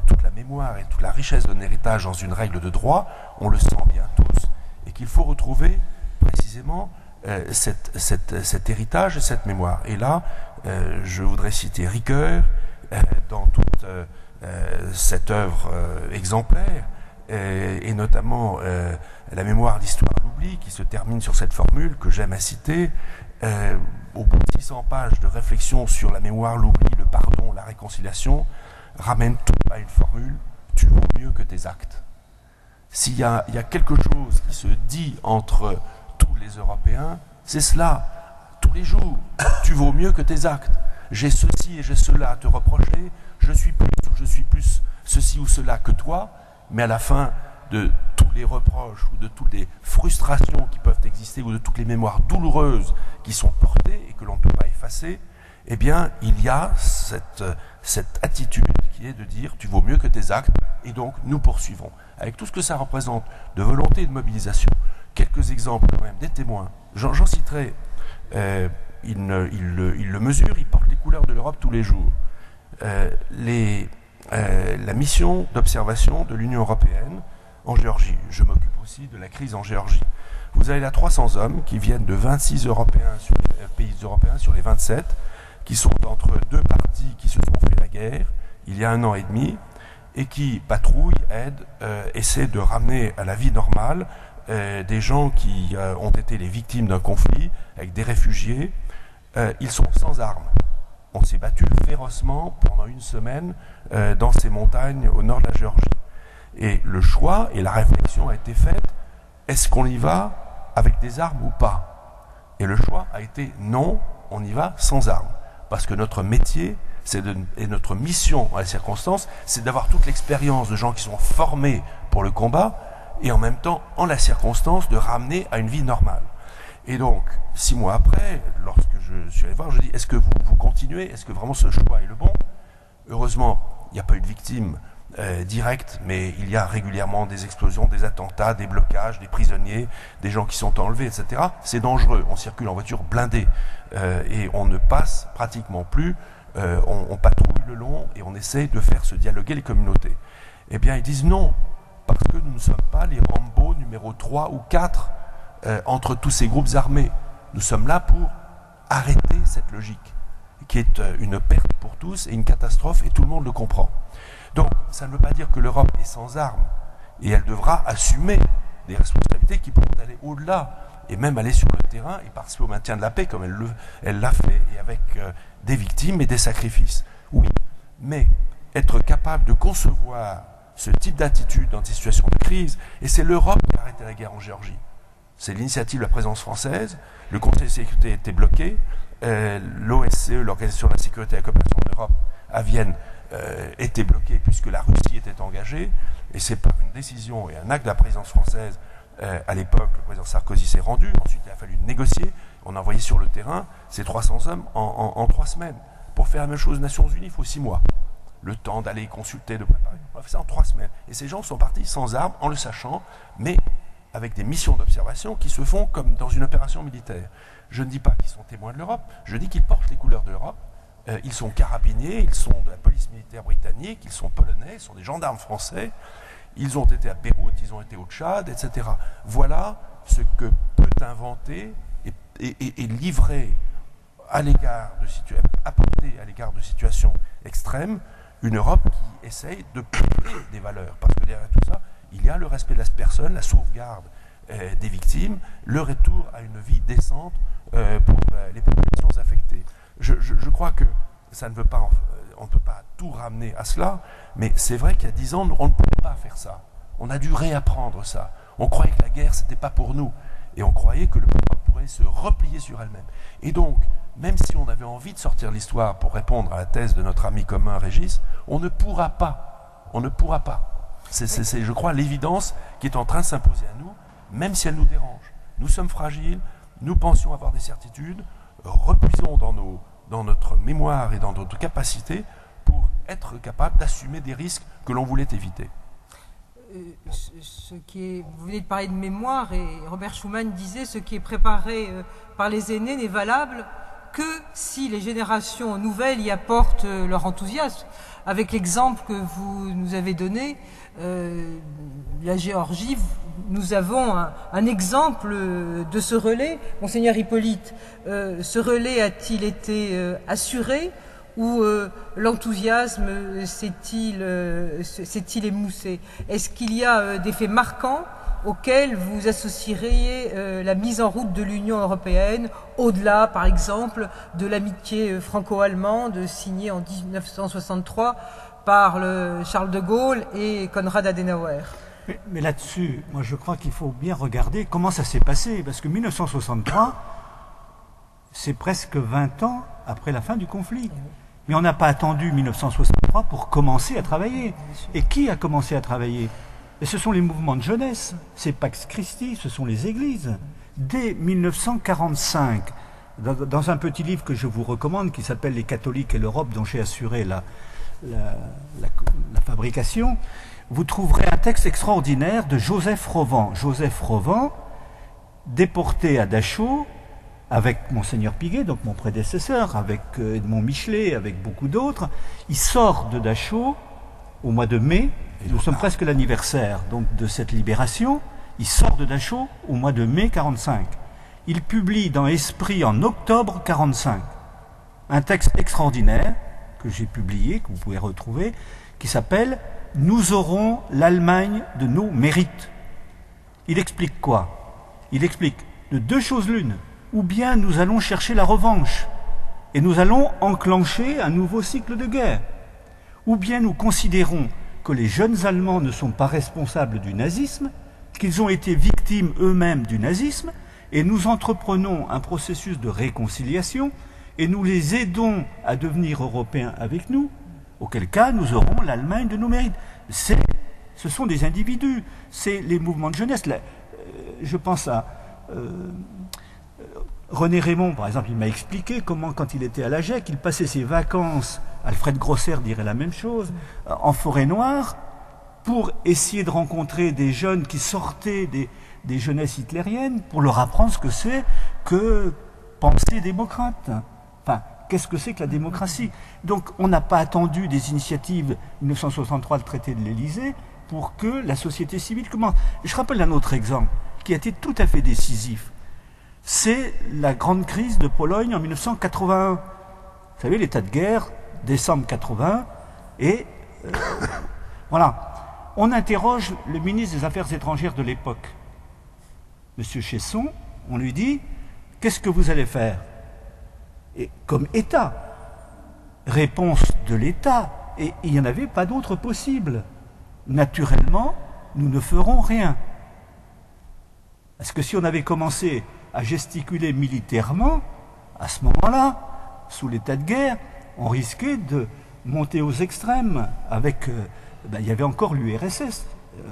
toute la mémoire et toute la richesse de l'héritage dans une règle de droit, on le sent bien tous, et qu'il faut retrouver précisément cet héritage et cette mémoire. Et là, je voudrais citer Ricoeur dans toute cette œuvre exemplaire, et notamment la mémoire d'histoire de l'oubli, qui se termine sur cette formule que j'aime à citer. Au bout de 600 pages de réflexion sur la mémoire, l'oubli, le pardon, la réconciliation, ramène tout à une formule: tu vaux mieux que tes actes. S'il y a quelque chose qui se dit entre tous les Européens, c'est cela, tous les jours. Tu vaux mieux que tes actes. J'ai ceci et j'ai cela à te reprocher, je suis plus ceci ou cela que toi, mais à la fin, de tous les reproches ou de toutes les frustrations qui peuvent exister ou de toutes les mémoires douloureuses qui sont portées et que l'on ne peut pas effacer, eh bien, il y a cette attitude qui est de dire tu vaux mieux que tes actes et donc nous poursuivons. Avec tout ce que ça représente de volonté et de mobilisation. Quelques exemples quand même, des témoins. J'en citerai. Il le mesure, il porte les couleurs de l'Europe tous les jours. La mission d'observation de l'Union européenne en Géorgie. Je m'occupe aussi de la crise en Géorgie. Vous avez là 300 hommes qui viennent de 26 pays européens sur les 27, qui sont entre deux partis qui se sont fait la guerre il y a 1 an et demi, et qui patrouillent, aident, essaient de ramener à la vie normale des gens qui ont été les victimes d'un conflit, avec des réfugiés. Ils sont sans armes. On s'est battu férocement pendant 1 semaine dans ces montagnes au nord de la Géorgie. Et le choix et la réflexion a été faite, est-ce qu'on y va avec des armes ou pas? Et le choix a été non, on y va sans armes. Parce que notre métier, et notre mission à la circonstance, c'est d'avoir toute l'expérience de gens qui sont formés pour le combat, et en même temps, en la circonstance, de ramener à une vie normale. Et donc, 6 mois après, lorsque je suis allé voir, je dis, est-ce que vous continuez? Est-ce que vraiment ce choix est le bon? Heureusement, il n'y a pas eu de victimes directes, mais il y a régulièrement des explosions, des attentats, des blocages, des prisonniers, des gens qui sont enlevés, etc. C'est dangereux, on circule en voiture blindée, et on ne passe pratiquement plus, on patrouille le long, et on essaie de faire se dialoguer les communautés. Eh bien, ils disent non, parce que nous ne sommes pas les Rambo numéro 3 ou 4 entre tous ces groupes armés. Nous sommes là pour arrêter cette logique, qui est une perte pour tous et une catastrophe, et tout le monde le comprend. Donc, ça ne veut pas dire que l'Europe est sans armes, et elle devra assumer des responsabilités qui pourront aller au-delà, et même aller sur le terrain et participer au maintien de la paix, comme elle l'a fait, et avec des victimes et des sacrifices. Oui, mais être capable de concevoir ce type d'attitude dans des situations de crise, et c'est l'Europe qui a arrêté la guerre en Géorgie. C'est l'initiative de la présidence française, le Conseil de sécurité était bloqué, l'OSCE, l'Organisation de la sécurité et de la coopération en Europe, à Vienne, était bloqué puisque la Russie était engagée, et c'est par une décision et un acte de la présidence française, à l'époque, le président Sarkozy s'est rendu, ensuite il a fallu négocier, on a envoyé sur le terrain ces 300 hommes en 3 semaines. Pour faire la même chose aux Nations Unies, il faut 6 mois. Le temps d'aller consulter, de préparer. On a fait ça en 3 semaines. Et ces gens sont partis sans armes, en le sachant, mais avec des missions d'observation qui se font comme dans une opération militaire. Je ne dis pas qu'ils sont témoins de l'Europe, je dis qu'ils portent les couleurs de l'Europe. Ils sont carabiniers, ils sont de la police militaire britannique, ils sont polonais, ils sont des gendarmes français, ils ont été à Beyrouth, ils ont été au Tchad, etc. Voilà ce que peut inventer et livrer à l'égard de apporter à l'égard de situations extrêmes une Europe qui essaye de créer des valeurs. Parce que derrière tout ça, il y a le respect de la personne, la sauvegarde des victimes, le retour à une vie décente pour les populations affectées. Je crois que ça ne veut pas, on ne peut pas tout ramener à cela, mais c'est vrai qu'il y a 10 ans, on ne pouvait pas faire ça. On a dû réapprendre ça. On croyait que la guerre, ce n'était pas pour nous. Et on croyait que l'Europe pourrait se replier sur elle-même. Et donc, même si on avait envie de sortir l'histoire pour répondre à la thèse de notre ami commun Régis, on ne pourra pas. On ne pourra pas. C'est, je crois, l'évidence qui est en train de s'imposer à nous, même si elle nous dérange. Nous sommes fragiles, nous pensions avoir des certitudes, repuisons dans notre mémoire et dans notre capacité pour être capable d'assumer des risques que l'on voulait éviter.
Vous venez de parler de mémoire, et Robert Schuman disait ce qui est préparé par les aînés n'est valable que si les générations nouvelles y apportent leur enthousiasme. Avec l'exemple que vous nous avez donné, la Géorgie, nous avons un exemple de ce relais. Monseigneur Hippolyte, ce relais a-t-il été assuré ou l'enthousiasme s'est-il émoussé? Est-ce qu'il y a des faits marquants auxquels vous associeriez la mise en route de l'Union européenne, au-delà, par exemple, de l'amitié franco-allemande signée en 1963 par Charles de Gaulle et Konrad Adenauer?
Mais là-dessus, moi je crois qu'il faut bien regarder comment ça s'est passé, parce que 1963, c'est presque 20 ans après la fin du conflit. Mais on n'a pas attendu 1963 pour commencer à travailler. Et qui a commencé à travailler? Et ce sont les mouvements de jeunesse, c'est Pax Christi, ce sont les églises. Dès 1945, dans un petit livre que je vous recommande, qui s'appelle « Les catholiques et l'Europe », dont j'ai assuré la fabrication, vous trouverez un texte extraordinaire de Joseph Rovan. Joseph Rovan, déporté à Dachau, avec Monseigneur Piguet, donc mon prédécesseur, avec Edmond Michelet, avec beaucoup d'autres, il sort de Dachau au mois de mai, et nous sommes presque l'anniversaire donc de cette libération, il sort de Dachau au mois de mai 45. Il publie dans Esprit en octobre 45 un texte extraordinaire que j'ai publié, que vous pouvez retrouver, qui s'appelle « Nous aurons l'Allemagne de nos mérites ». Il explique quoi? Il explique de deux choses l'une. Ou bien nous allons chercher la revanche et nous allons enclencher un nouveau cycle de guerre. Ou bien nous considérons que les jeunes Allemands ne sont pas responsables du nazisme, qu'ils ont été victimes eux-mêmes du nazisme, et nous entreprenons un processus de réconciliation et nous les aidons à devenir européens avec nous, auquel cas nous aurons l'Allemagne de nos mérites. Ce sont des individus, c'est les mouvements de jeunesse. Là, je pense à René Raymond, par exemple, il m'a expliqué comment, quand il était à la GEC, il passait ses vacances, Alfred Grosser dirait la même chose, en forêt noire, pour essayer de rencontrer des jeunes qui sortaient des jeunesses hitlériennes, pour leur apprendre ce que c'est que penser démocrate. Enfin, qu'est-ce que c'est que la démocratie? Donc, on n'a pas attendu des initiatives 1963, le traité de l'Élysée, pour que la société civile commence. Je rappelle un autre exemple, qui a été tout à fait décisif. C'est la grande crise de Pologne en 1981. Vous savez, l'état de guerre, décembre 81, et voilà. On interroge le ministre des Affaires étrangères de l'époque, M. Chesson, on lui dit « Qu'est-ce que vous allez faire ?» Et comme État, réponse de l'État, et il n'y en avait pas d'autre possible. Naturellement, nous ne ferons rien. Parce que si on avait commencé à gesticuler militairement, à ce moment-là, sous l'état de guerre, on risquait de monter aux extrêmes avec... il y avait encore l'URSS.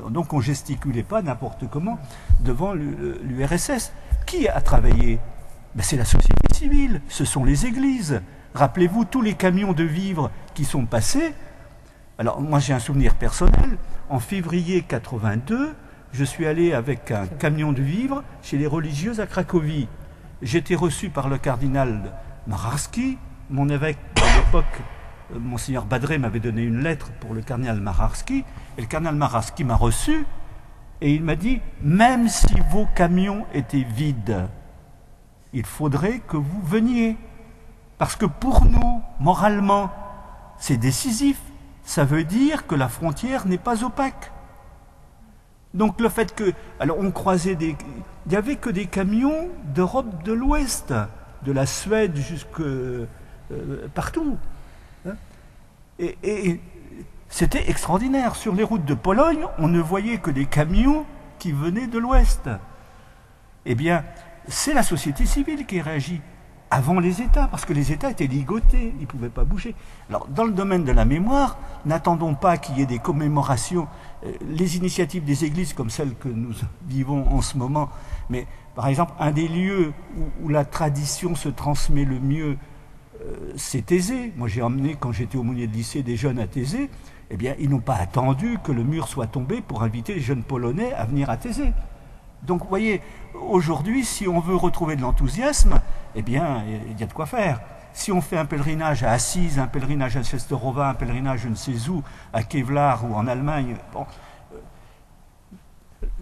Donc on ne gesticulait pas n'importe comment devant l'URSS. Qui a travaillé? C'est la société civile, ce sont les églises. Rappelez-vous tous les camions de vivres qui sont passés. Alors moi j'ai un souvenir personnel. En février 82, je suis allé avec un camion de vivres chez les religieuses à Cracovie. J'étais reçu par le cardinal Mararski, mon évêque à l'époque, Monseigneur Badré m'avait donné une lettre pour le cardinal Mararski, et le cardinal Mararski m'a reçu, et il m'a dit « Même si vos camions étaient vides, il faudrait que vous veniez. Parce que pour nous, moralement, c'est décisif. Ça veut dire que la frontière n'est pas opaque. » Donc le fait que... Alors on croisait des... Il n'y avait que des camions d'Europe de l'Ouest, de la Suède jusque partout. Hein, et c'était extraordinaire. Sur les routes de Pologne, on ne voyait que des camions qui venaient de l'Ouest. Eh bien, c'est la société civile qui réagit avant les États, parce que les États étaient ligotés, ils ne pouvaient pas bouger. Alors, dans le domaine de la mémoire, n'attendons pas qu'il y ait des commémorations, les initiatives des églises comme celles que nous vivons en ce moment, mais par exemple, un des lieux où la tradition se transmet le mieux, c'est Thésée. Moi, j'ai emmené, quand j'étais aumônier de lycée, des jeunes à Thésée. Eh bien, ils n'ont pas attendu que le mur soit tombé pour inviter les jeunes Polonais à venir à Thésée. Donc, vous voyez, aujourd'hui, si on veut retrouver de l'enthousiasme, eh bien, il y a de quoi faire. Si on fait un pèlerinage à Assise, un pèlerinage à Czestochowa, un pèlerinage je ne sais où, à Kevlar ou en Allemagne... Bon,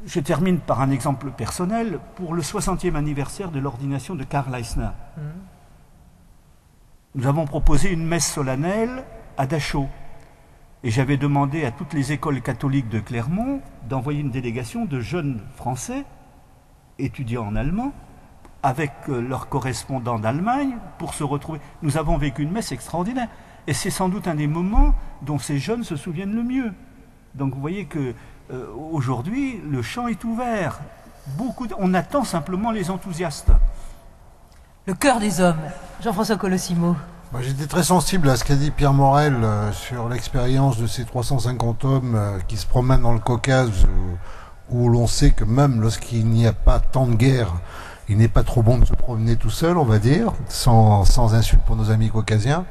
je termine par un exemple personnel. Pour le 60e anniversaire de l'ordination de Karl Eisner, nous avons proposé une messe solennelle à Dachau. Et j'avais demandé à toutes les écoles catholiques de Clermont d'envoyer une délégation de jeunes Français, étudiants en allemand, avec leurs correspondants d'Allemagne, pour se retrouver. Nous avons vécu une messe extraordinaire. Et c'est sans doute un des moments dont ces jeunes se souviennent le mieux. Donc vous voyez que aujourd'hui, le champ est ouvert. On attend simplement les enthousiastes.
Le cœur des hommes, Jean-François Colosimo.
J'étais très sensible à ce qu'a dit Pierre Morel sur l'expérience de ces 350 hommes qui se promènent dans le Caucase, où l'on sait que même lorsqu'il n'y a pas tant de guerre, il n'est pas trop bon de se promener tout seul, on va dire, sans insulte pour nos amis caucasiens.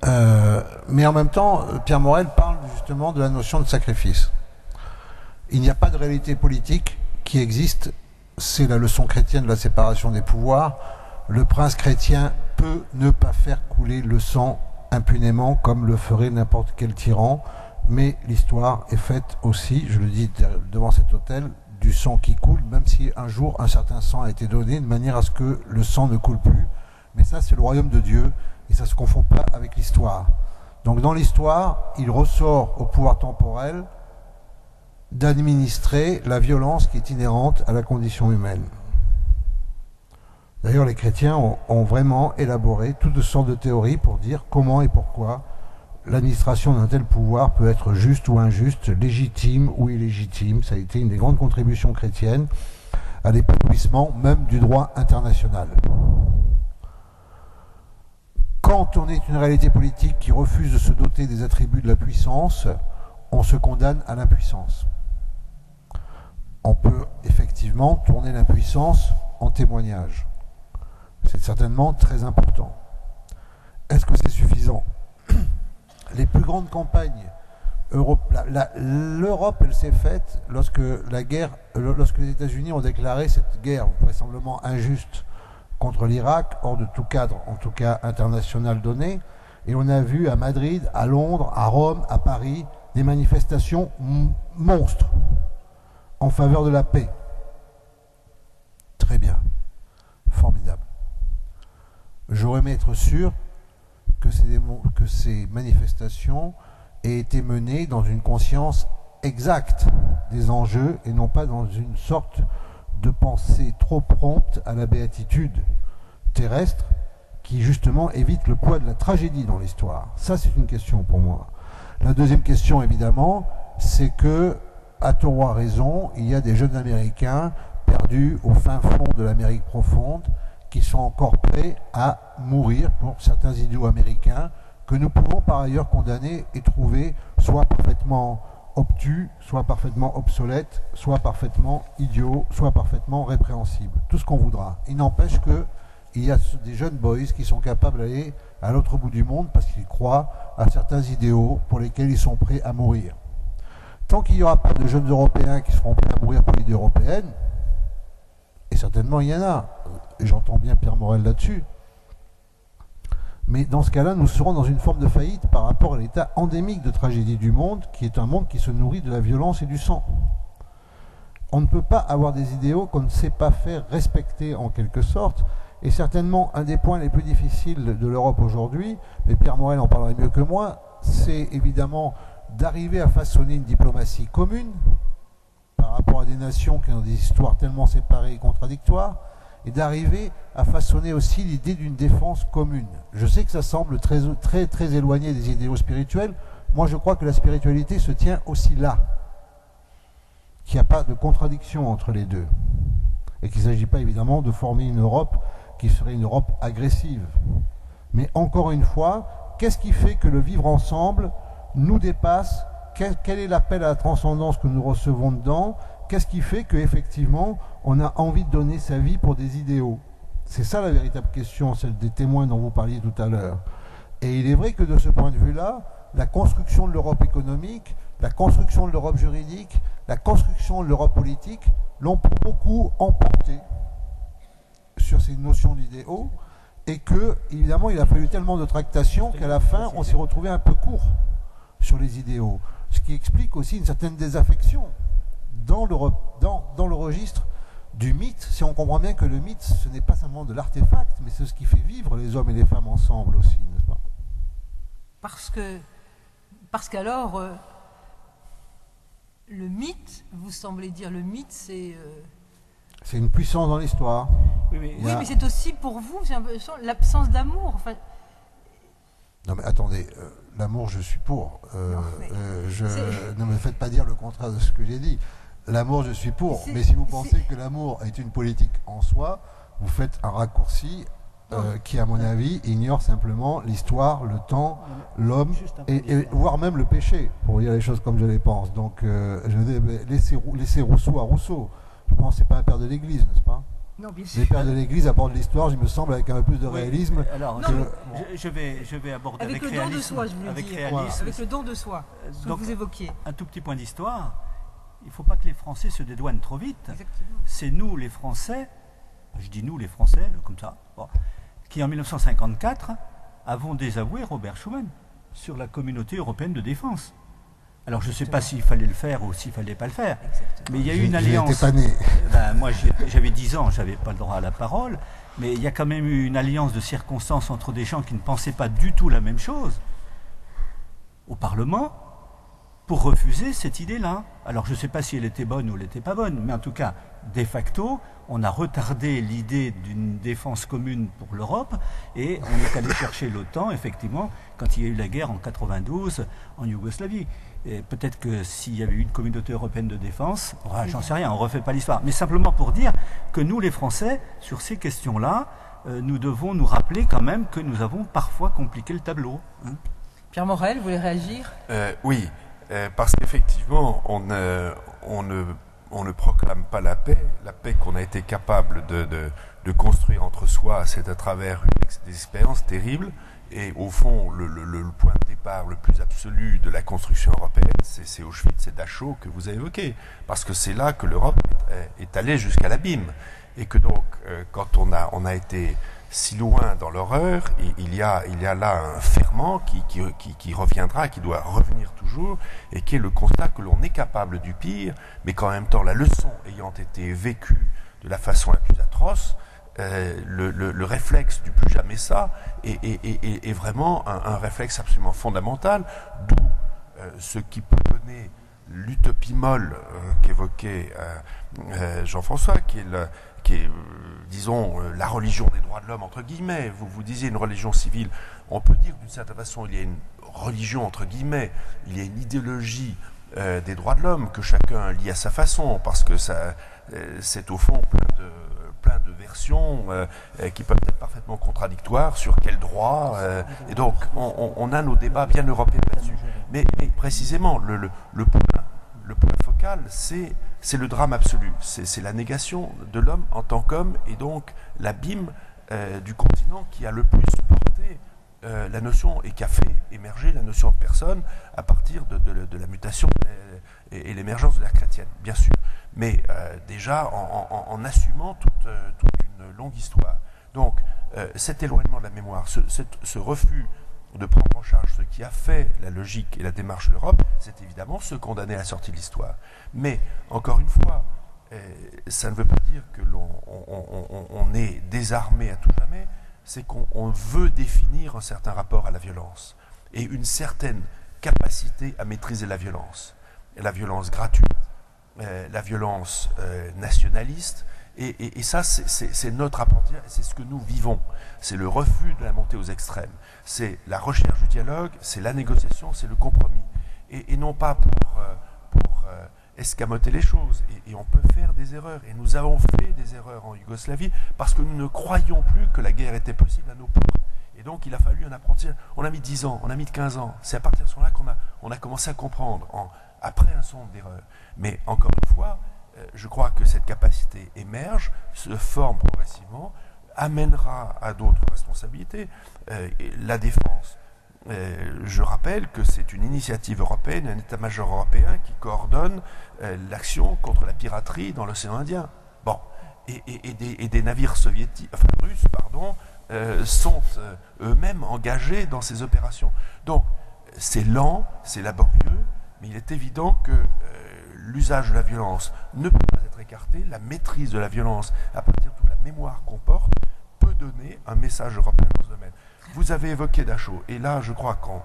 Mais en même temps, Pierre Morel parle justement de la notion de sacrifice. Il n'y a pas de réalité politique qui existe, c'est la leçon chrétienne de la séparation des pouvoirs. Le prince chrétien peut ne pas faire couler le sang impunément comme le ferait n'importe quel tyran, mais l'histoire est faite aussi, je le dis devant cet autel, du sang qui coule, même si un jour un certain sang a été donné de manière à ce que le sang ne coule plus. Mais ça, c'est le royaume de Dieu et ça ne se confond pas avec l'histoire. Donc dans l'histoire, il ressort au pouvoir temporel d'administrer la violence qui est inhérente à la condition humaine. D'ailleurs, les chrétiens ont vraiment élaboré toutes sortes de théories pour dire comment et pourquoi l'administration d'un tel pouvoir peut être juste ou injuste, légitime ou illégitime. Ça a été une des grandes contributions chrétiennes à l'épanouissement même du droit international. Quand on est une réalité politique qui refuse de se doter des attributs de la puissance, on se condamne à l'impuissance. On peut effectivement tourner l'impuissance en témoignage. C'est certainement très important. Est-ce que c'est suffisant ? Les plus grandes campagnes, l'Europe, elle s'est faite lorsque les États-Unis ont déclaré cette guerre vraisemblablement injuste contre l'Irak, hors de tout cadre, en tout cas international donné, et on a vu à Madrid, à Londres, à Rome, à Paris, des manifestations monstres en faveur de la paix. Très bien, formidable. J'aurais aimé être sûr que ces manifestations aient été menées dans une conscience exacte des enjeux et non pas dans une sorte de pensée trop prompte à la béatitude terrestre qui justement évite le poids de la tragédie dans l'histoire. Ça, c'est une question pour moi. La deuxième question, évidemment, c'est que, à tort ou à raison, il y a des jeunes Américains perdus au fin fond de l'Amérique profonde qui sont encore prêts à mourir pour certains idéaux américains que nous pouvons par ailleurs condamner et trouver soit parfaitement obtus, soit parfaitement obsolètes, soit parfaitement idiots, soit parfaitement répréhensibles. Tout ce qu'on voudra. Il n'empêche qu'il y a des jeunes boys qui sont capables d'aller à l'autre bout du monde parce qu'ils croient à certains idéaux pour lesquels ils sont prêts à mourir. Tant qu'il n'y aura pas de jeunes Européens qui seront prêts à mourir pour l'idée européenne, et certainement il y en a, et j'entends bien Pierre Morel là-dessus, mais dans ce cas-là, nous serons dans une forme de faillite par rapport à l'état endémique de tragédie du monde, qui est un monde qui se nourrit de la violence et du sang. On ne peut pas avoir des idéaux qu'on ne sait pas faire respecter en quelque sorte, et certainement un des points les plus difficiles de l'Europe aujourd'hui, mais Pierre Morel en parlerait mieux que moi, c'est évidemment d'arriver à façonner une diplomatie commune par rapport à des nations qui ont des histoires tellement séparées et contradictoires, et d'arriver à façonner aussi l'idée d'une défense commune. Je sais que ça semble très, très, très éloigné des idéaux spirituels. Moi, je crois que la spiritualité se tient aussi là, qu'il n'y a pas de contradiction entre les deux, et qu'il ne s'agit pas évidemment de former une Europe qui serait une Europe agressive. Mais encore une fois, qu'est-ce qui fait que le vivre ensemble nous dépasse? Quel est l'appel à la transcendance que nous recevons dedans? Qu'est-ce qui fait qu'effectivement, on a envie de donner sa vie pour des idéaux? C'est ça la véritable question, celle des témoins dont vous parliez tout à l'heure. Et il est vrai que de ce point de vue-là, la construction de l'Europe économique, la construction de l'Europe juridique, la construction de l'Europe politique l'ont pour beaucoup emporté sur ces notions d'idéaux, et que, évidemment, il a fallu tellement de tractations qu'à la fin, on s'est retrouvé un peu court sur les idéaux. Ce qui explique aussi une certaine désaffection dans le registre du mythe, si on comprend bien que le mythe, ce n'est pas seulement de l'artefact, mais c'est ce qui fait vivre les hommes et les femmes ensemble aussi, n'est-ce pas?
Parce qu'alors, le mythe, vous semblez dire, le mythe, c'est...
C'est une puissance dans l'histoire.
Oui, mais c'est aussi pour vous, j'ai l'impression, l'absence d'amour. Enfin...
Non mais attendez, l'amour, je suis pour. Ne me faites pas dire le contraire de ce que j'ai dit. L'amour, je suis pour. Mais si vous pensez que l'amour est une politique en soi, vous faites un raccourci qui, à mon avis, ignore simplement l'histoire, le temps, l'homme, et voire même le péché, pour dire les choses comme je les pense. Donc, laissez Rousseau à Rousseau. Je pense que ce n'est pas un père de l'Église, n'est-ce pas?
Non, bien sûr.
Les pères de l'Église abordent l'histoire, il me semble, avec un peu plus de réalisme.
Alors,
Non,
je vais aborder
avec
avec
le don de
réalisme.
soi, je voulais
Avec
dire.
réalisme.
Avec le don de soi, ce que
Donc,
vous évoquiez.
Un tout petit point d'histoire. Il ne faut pas que les Français se dédouanent trop vite.
Exactement.
C'est nous, les Français, je dis nous, les Français, comme ça, bon, qui en 1954 avons désavoué Robert Schuman sur la communauté européenne de défense. Alors je ne sais pas s'il fallait le faire ou s'il ne fallait pas le faire, mais il y a eu une alliance.
J'étais pas né.
Moi j'avais 10 ans, je n'avais pas le droit à la parole, mais il y a quand même eu une alliance de circonstances entre des gens qui ne pensaient pas du tout la même chose au Parlement pour refuser cette idée-là. Alors je ne sais pas si elle était bonne ou elle n'était pas bonne, mais en tout cas, de facto, on a retardé l'idée d'une défense commune pour l'Europe et on est allé chercher l'OTAN, effectivement, quand il y a eu la guerre en 92 en Yougoslavie. Et peut-être que s'il y avait eu une communauté européenne de défense, j'en sais rien, on ne refait pas l'histoire. Mais simplement pour dire que nous, les Français, sur ces questions-là, nous devons nous rappeler quand même que nous avons parfois compliqué le tableau.
Pierre Morel, vous voulez réagir?
Oui, parce qu'effectivement, on ne proclame pas la paix qu'on a été capable de construire entre soi, c'est à travers des expériences terribles. Et au fond, le point de départ le plus absolu de la construction européenne, c'est Auschwitz, c'est Dachau que vous avez évoqué. Parce que c'est là que l'Europe est allée jusqu'à l'abîme. Et que donc, quand on a été si loin dans l'horreur, il y a là un ferment qui reviendra, qui doit revenir toujours, et qui est le constat que l'on est capable du pire, mais qu'en même temps, la leçon ayant été vécue de la façon la plus atroce, le réflexe du plus jamais ça est vraiment un réflexe absolument fondamental, d'où ce qui peut donner l'utopie molle qu'évoquait Jean-François, qui est disons, la religion des droits de l'homme, entre guillemets. Vous disiez une religion civile. On peut dire d'une certaine façon, il y a une religion, entre guillemets, il y a une idéologie des droits de l'homme que chacun lit à sa façon, parce que c'est au fond plein de versions qui peuvent être parfaitement contradictoires sur quel droit. Et donc, on a nos débats bien européens là-dessus. Mais précisément, le point focal, c'est le drame absolu. C'est la négation de l'homme en tant qu'homme, et donc l'abîme du continent qui a le plus porté la notion, et qui a fait émerger la notion de personne à partir de la mutation et l'émergence de l'ère chrétienne, bien sûr. Mais déjà en assumant toute une longue histoire. Donc, cet éloignement de la mémoire, ce refus de prendre en charge ce qui a fait la logique et la démarche de l'Europe, c'est évidemment se condamner à la sortie de l'histoire. Mais, encore une fois, ça ne veut pas dire que l'on est désarmé à tout jamais, c'est qu'on veut définir un certain rapport à la violence et une certaine capacité à maîtriser la violence gratuite, la violence nationaliste, et ça c'est notre apprentissage, c'est ce que nous vivons, c'est le refus de la montée aux extrêmes, c'est la recherche du dialogue, c'est la négociation, c'est le compromis, et non pas pour escamoter les choses, et on peut faire des erreurs, et nous avons fait des erreurs en Yougoslavie parce que nous ne croyions plus que la guerre était possible à nos portes. Et donc il a fallu un apprentissage. On a mis 10 ans, on a mis 15 ans. C'est à partir de ce moment-là qu'on a commencé à comprendre, après un certain nombre d'erreurs. Mais encore une fois, je crois que cette capacité émerge, se forme progressivement, amènera à d'autres responsabilités. La défense, je rappelle que c'est une initiative européenne, un état-major européen qui coordonne l'action contre la piraterie dans l'océan Indien. Bon, et des navires soviétiques, enfin russes, pardon, sont eux-mêmes engagés dans ces opérations. Donc, c'est lent, c'est laborieux, mais il est évident que l'usage de la violence ne peut pas être écarté. La maîtrise de la violence, à partir de toute la mémoire qu'on porte, peut donner un message européen dans ce domaine. Vous avez évoqué Dachau, et là, je crois qu'on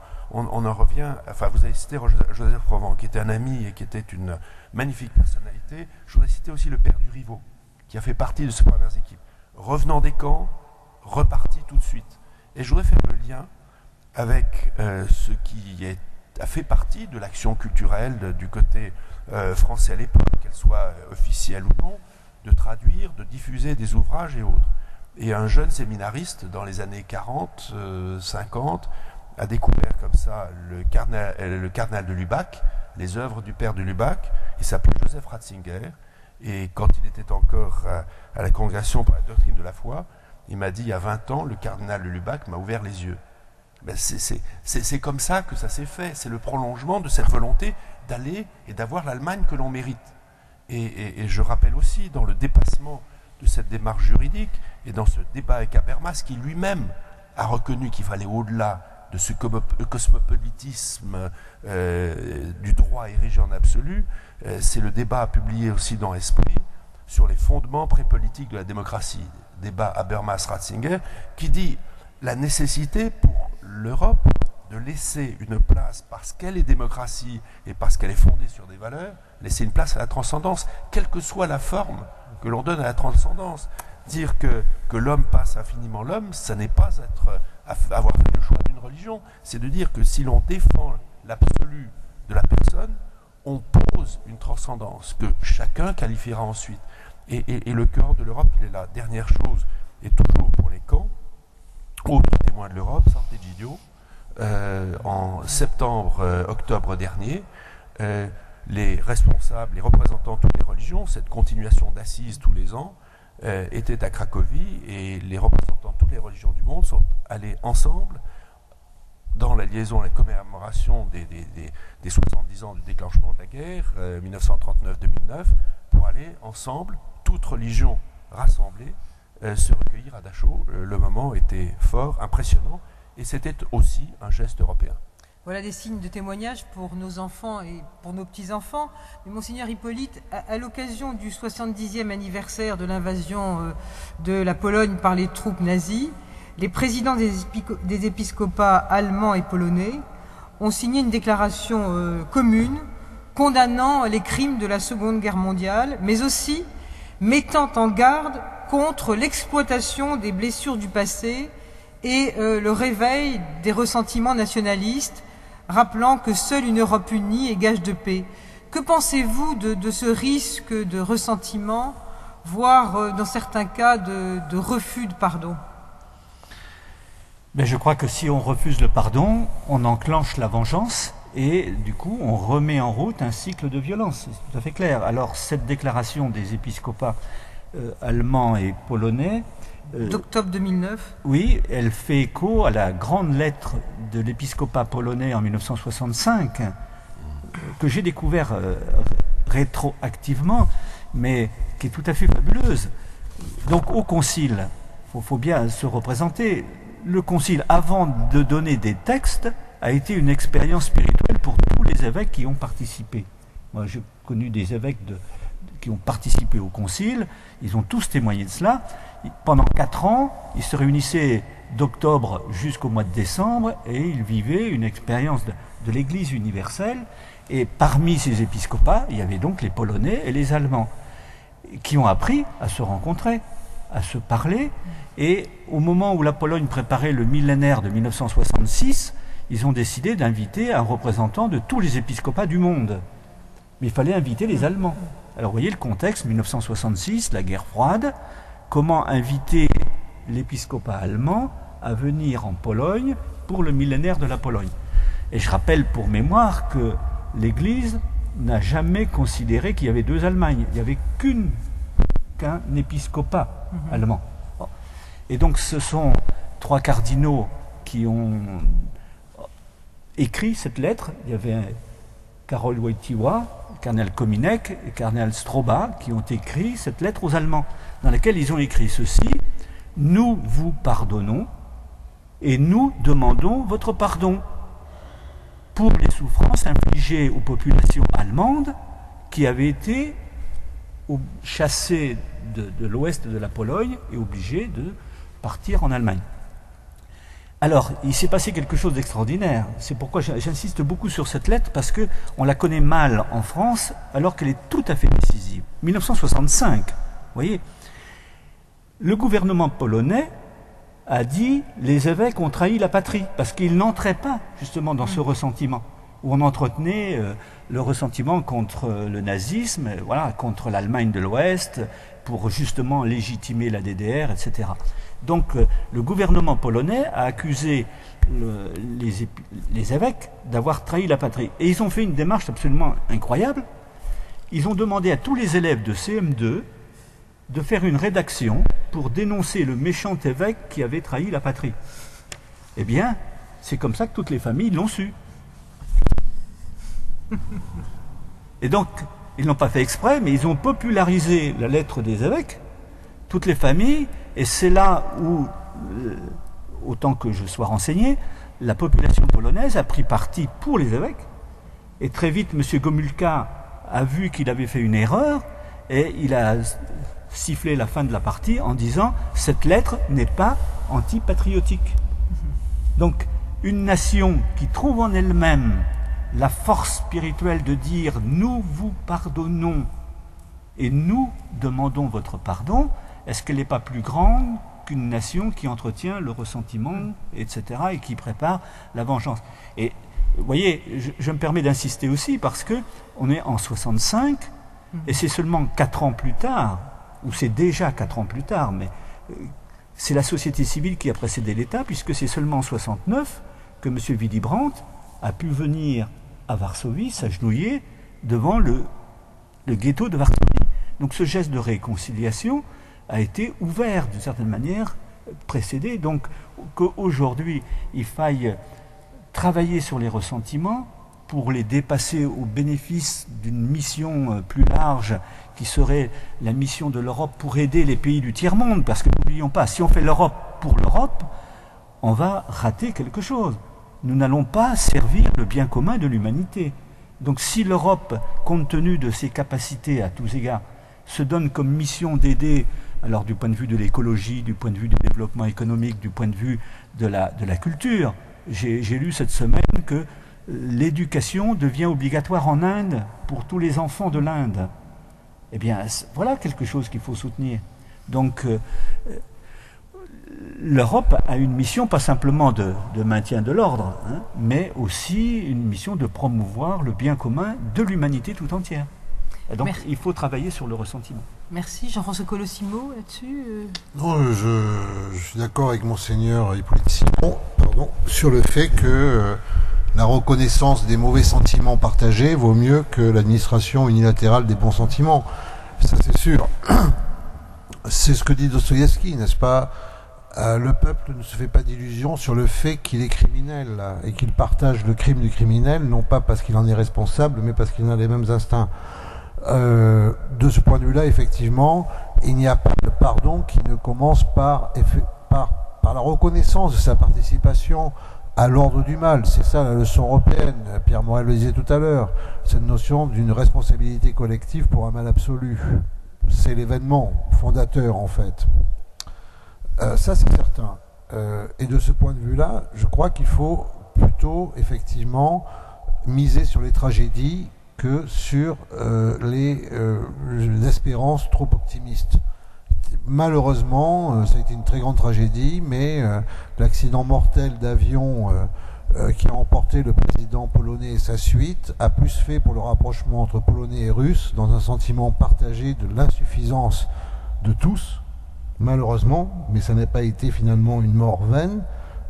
en revient. Enfin, vous avez cité Joseph Provence, qui était un ami et qui était une magnifique personnalité. Je voudrais citer aussi le père du Rivaux, qui a fait partie de ces premières équipes. Revenant des camps, reparti tout de suite. Et je voudrais faire le lien avec ce qui a fait partie de l'action culturelle du côté français à l'époque, qu'elle soit officielle ou non, de traduire, de diffuser des ouvrages et autres. Et un jeune séminariste, dans les années 40, 50, a découvert comme ça le cardinal de Lubac, les œuvres du père de Lubac. Il s'appelait Joseph Ratzinger. Et quand il était encore à la Congrégation pour la doctrine de la foi, il m'a dit, il y a 20 ans, le cardinal de Lubac m'a ouvert les yeux. Ben c'est comme ça que ça s'est fait. C'est le prolongement de cette volonté d'aller et d'avoir l'Allemagne que l'on mérite. Et je rappelle aussi, dans le dépassement de cette démarche juridique et dans ce débat avec Habermas, qui lui-même a reconnu qu'il fallait au-delà de ce cosmopolitisme du droit érigé en absolu, c'est le débat publié aussi dans Esprit sur les fondements prépolitiques de la démocratie, débat Habermas-Ratzinger, qui dit la nécessité pour l'Europe de laisser une place, parce qu'elle est démocratie et parce qu'elle est fondée sur des valeurs, laisser une place à la transcendance, quelle que soit la forme que l'on donne à la transcendance. Dire que l'homme passe infiniment l'homme, ça n'est pas avoir fait le choix d'une religion, c'est de dire que si l'on défend l'absolu de la personne, on pose une transcendance que chacun qualifiera ensuite. Et le cœur de l'Europe, il est là. Dernière chose, et toujours pour les camps, autre témoin de l'Europe, Sant'Egidio, en octobre dernier, les responsables, les représentants de toutes les religions, cette continuation d'assises tous les ans, étaient à Cracovie, et les représentants de toutes les religions du monde sont allés ensemble dans la liaison, la commémoration des 70 ans du déclenchement de la guerre, 1939-2009, pour aller ensemble, toutes religions rassemblées, se recueillir à Dachau. Le moment était fort, impressionnant, et c'était aussi un geste européen.
Voilà des signes de témoignage pour nos enfants et pour nos petits-enfants. Mais Monseigneur Hippolyte, à l'occasion du 70e anniversaire de l'invasion de la Pologne par les troupes nazies, les présidents des épiscopats allemands et polonais ont signé une déclaration commune condamnant les crimes de la Seconde Guerre mondiale, mais aussi mettant en garde contre l'exploitation des blessures du passé et le réveil des ressentiments nationalistes, rappelant que seule une Europe unie est gage de paix. Que pensez-vous de ce risque de ressentiment, voire dans certains cas de refus de pardon?
Mais je crois que si on refuse le pardon, on enclenche la vengeance et du coup on remet en route un cycle de violence. C'est tout à fait clair. Alors cette déclaration des épiscopats allemands et polonais
d'octobre 2009.
Oui, elle fait écho à la grande lettre de l'épiscopat polonais en 1965 que j'ai découvert rétroactivement, mais qui est tout à fait fabuleuse. Donc au concile, il faut bien se représenter, le concile, avant de donner des textes, a été une expérience spirituelle pour tous les évêques qui ont participé. Moi, j'ai connu des évêques qui ont participé au concile, ils ont tous témoigné de cela. Pendant 4 ans, ils se réunissaient d'octobre jusqu'au mois de décembre et ils vivaient une expérience de l'Église universelle. Et parmi ces épiscopats, il y avait donc les Polonais et les Allemands qui ont appris à se rencontrer, à se parler. Et au moment où la Pologne préparait le millénaire de 1966, ils ont décidé d'inviter un représentant de tous les épiscopats du monde. Mais il fallait inviter les Allemands. Alors vous voyez le contexte, 1966, la guerre froide, comment inviter l'épiscopat allemand à venir en Pologne pour le millénaire de la Pologne. Et je rappelle pour mémoire que l'Église n'a jamais considéré qu'il y avait 2 Allemagnes. Il n'y avait qu'un épiscopat allemand. Bon. Et donc ce sont 3 cardinaux qui ont écrit cette lettre. Il y avait Karol Wojtyła, cardinal Kominek et cardinal Stroba qui ont écrit cette lettre aux Allemands, dans laquelle ils ont écrit ceci: nous vous pardonnons et nous demandons votre pardon pour les souffrances infligées aux populations allemandes qui avaient été chassées de l'ouest de la Pologne et obligées de partir en Allemagne. Alors, il s'est passé quelque chose d'extraordinaire. C'est pourquoi j'insiste beaucoup sur cette lettre, parce qu'on la connaît mal en France, alors qu'elle est tout à fait décisive. 1965, vous voyez, le gouvernement polonais a dit « les évêques ont trahi la patrie », parce qu'ils n'entraient pas justement dans ce ressentiment, où on entretenait le ressentiment contre le nazisme, voilà, contre l'Allemagne de l'Ouest, pour justement légitimer la DDR, etc. Donc le gouvernement polonais a accusé les évêques d'avoir trahi la patrie. Et ils ont fait une démarche absolument incroyable. Ils ont demandé à tous les élèves de CM2 de faire une rédaction pour dénoncer le méchant évêque qui avait trahi la patrie. Eh bien, c'est comme ça que toutes les familles l'ont su. Et donc, ils n'ont pas fait exprès, mais ils ont popularisé la lettre des évêques, toutes les familles, et c'est là où, autant que je sois renseigné, la population polonaise a pris parti pour les évêques, et très vite, M. Gomulka a vu qu'il avait fait une erreur, et il a sifflé la fin de la partie en disant « cette lettre n'est pas antipatriotique ». Donc, une nation qui trouve en elle-même la force spirituelle de dire « nous vous pardonnons et nous demandons votre pardon », est-ce qu'elle n'est pas plus grande qu'une nation qui entretient le ressentiment, etc., et qui prépare la vengeance? Et vous voyez, je me permets d'insister aussi parce qu'on est en 65, et c'est seulement 4 ans plus tard, ou c'est déjà 4 ans plus tard, mais c'est la société civile qui a précédé l'État, puisque c'est seulement en 69 que M. Willy Brandt a pu venir à Varsovie s'agenouiller devant le ghetto de Varsovie. Donc ce geste de réconciliation a été ouvert d'une certaine manière, précédé. Donc qu'aujourd'hui il faille travailler sur les ressentiments pour les dépasser au bénéfice d'une mission plus large qui serait la mission de l'Europe pour aider les pays du tiers-monde. Parce que n'oublions pas, si on fait l'Europe pour l'Europe, on va rater quelque chose. Nous n'allons pas servir le bien commun de l'humanité. Donc si l'Europe, compte tenu de ses capacités à tous égards, se donne comme mission d'aider, alors du point de vue de l'écologie, du point de vue du développement économique, du point de vue de la culture, j'ai lu cette semaine que l'éducation devient obligatoire en Inde pour tous les enfants de l'Inde. Eh bien, voilà quelque chose qu'il faut soutenir. Donc, l'Europe a une mission pas simplement de maintien de l'ordre, hein, mais aussi une mission de promouvoir le bien commun de l'humanité tout entière. Et donc, il faut travailler sur le ressentiment.
Merci. Jean-François Colossimo, là-dessus
Non, je suis d'accord avec Monseigneur Hippolyte Simon, sur le fait que la reconnaissance des mauvais sentiments partagés vaut mieux que l'administration unilatérale des bons sentiments. Ça, c'est sûr. C'est ce que dit Dostoïevski, n'est-ce pas? Le peuple ne se fait pas d'illusions sur le fait qu'il est criminel là, et qu'il partage le crime du criminel, non pas parce qu'il en est responsable, mais parce qu'il a les mêmes instincts. De ce point de vue-là, effectivement, il n'y a pas de pardon qui ne commence par la reconnaissance de sa participation à l'ordre du mal. C'est ça la leçon européenne. Pierre Morel le disait tout à l'heure. Cette notion d'une responsabilité collective pour un mal absolu. C'est l'événement fondateur, en fait. Ça, c'est certain. Et de ce point de vue-là, je crois qu'il faut plutôt, effectivement, miser sur les tragédies que sur les espérances trop optimistes. Malheureusement, ça a été une très grande tragédie, mais l'accident mortel d'avion qui a emporté le président polonais et sa suite a plus fait pour le rapprochement entre Polonais et Russes, dans un sentiment partagé de l'insuffisance de tous, malheureusement, mais ça n'a pas été finalement une mort vaine,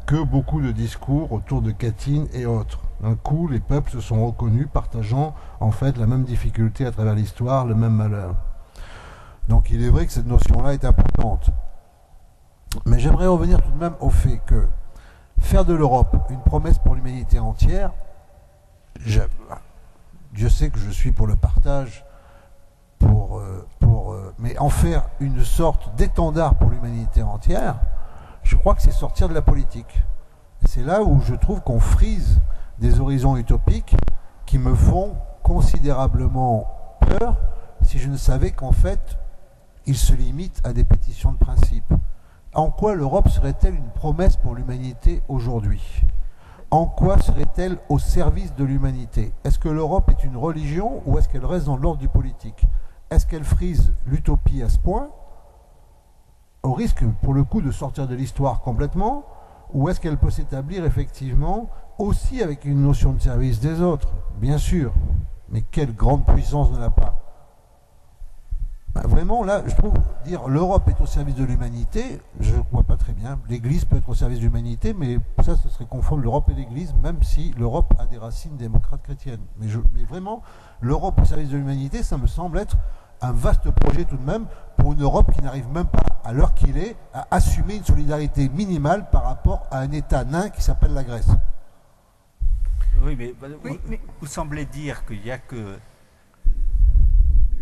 que beaucoup de discours autour de Katyn et autres. D'un coup, les peuples se sont reconnus, partageant en fait la même difficulté à travers l'histoire, le même malheur. Donc il est vrai que cette notion-là est importante. Mais j'aimerais revenir tout de même au fait que faire de l'Europe une promesse pour l'humanité entière, Dieu sait que je suis pour le partage, mais en faire une sorte d'étendard pour l'humanité entière, je crois que c'est sortir de la politique. C'est là où je trouve qu'on frise des horizons utopiques qui me font considérablement peur si je ne savais qu'en fait, ils se limitent à des pétitions de principe. En quoi l'Europe serait-elle une promesse pour l'humanité aujourd'hui? En quoi serait-elle au service de l'humanité? Est-ce que l'Europe est une religion ou est-ce qu'elle reste dans l'ordre du politique? Est-ce qu'elle frise l'utopie à ce point, au risque pour le coup de sortir de l'histoire complètement, ou est-ce qu'elle peut s'établir effectivement aussi avec une notion de service des autres? Bien sûr, mais quelle grande puissance ne l'a pas? vraiment, là, je trouve, dire l'Europe est au service de l'humanité, je ne vois pas très bien. L'Église peut être au service de l'humanité, mais ça, ce serait confondre l'Europe et l'Église, même si l'Europe a des racines démocrates chrétiennes. Mais vraiment, l'Europe au service de l'humanité, ça me semble être un vaste projet tout de même pour une Europe qui n'arrive même pas, à l'heure qu'il est, à assumer une solidarité minimale par rapport à un État nain qui s'appelle la Grèce.
Oui, mais vous semblez dire qu'il n'y a que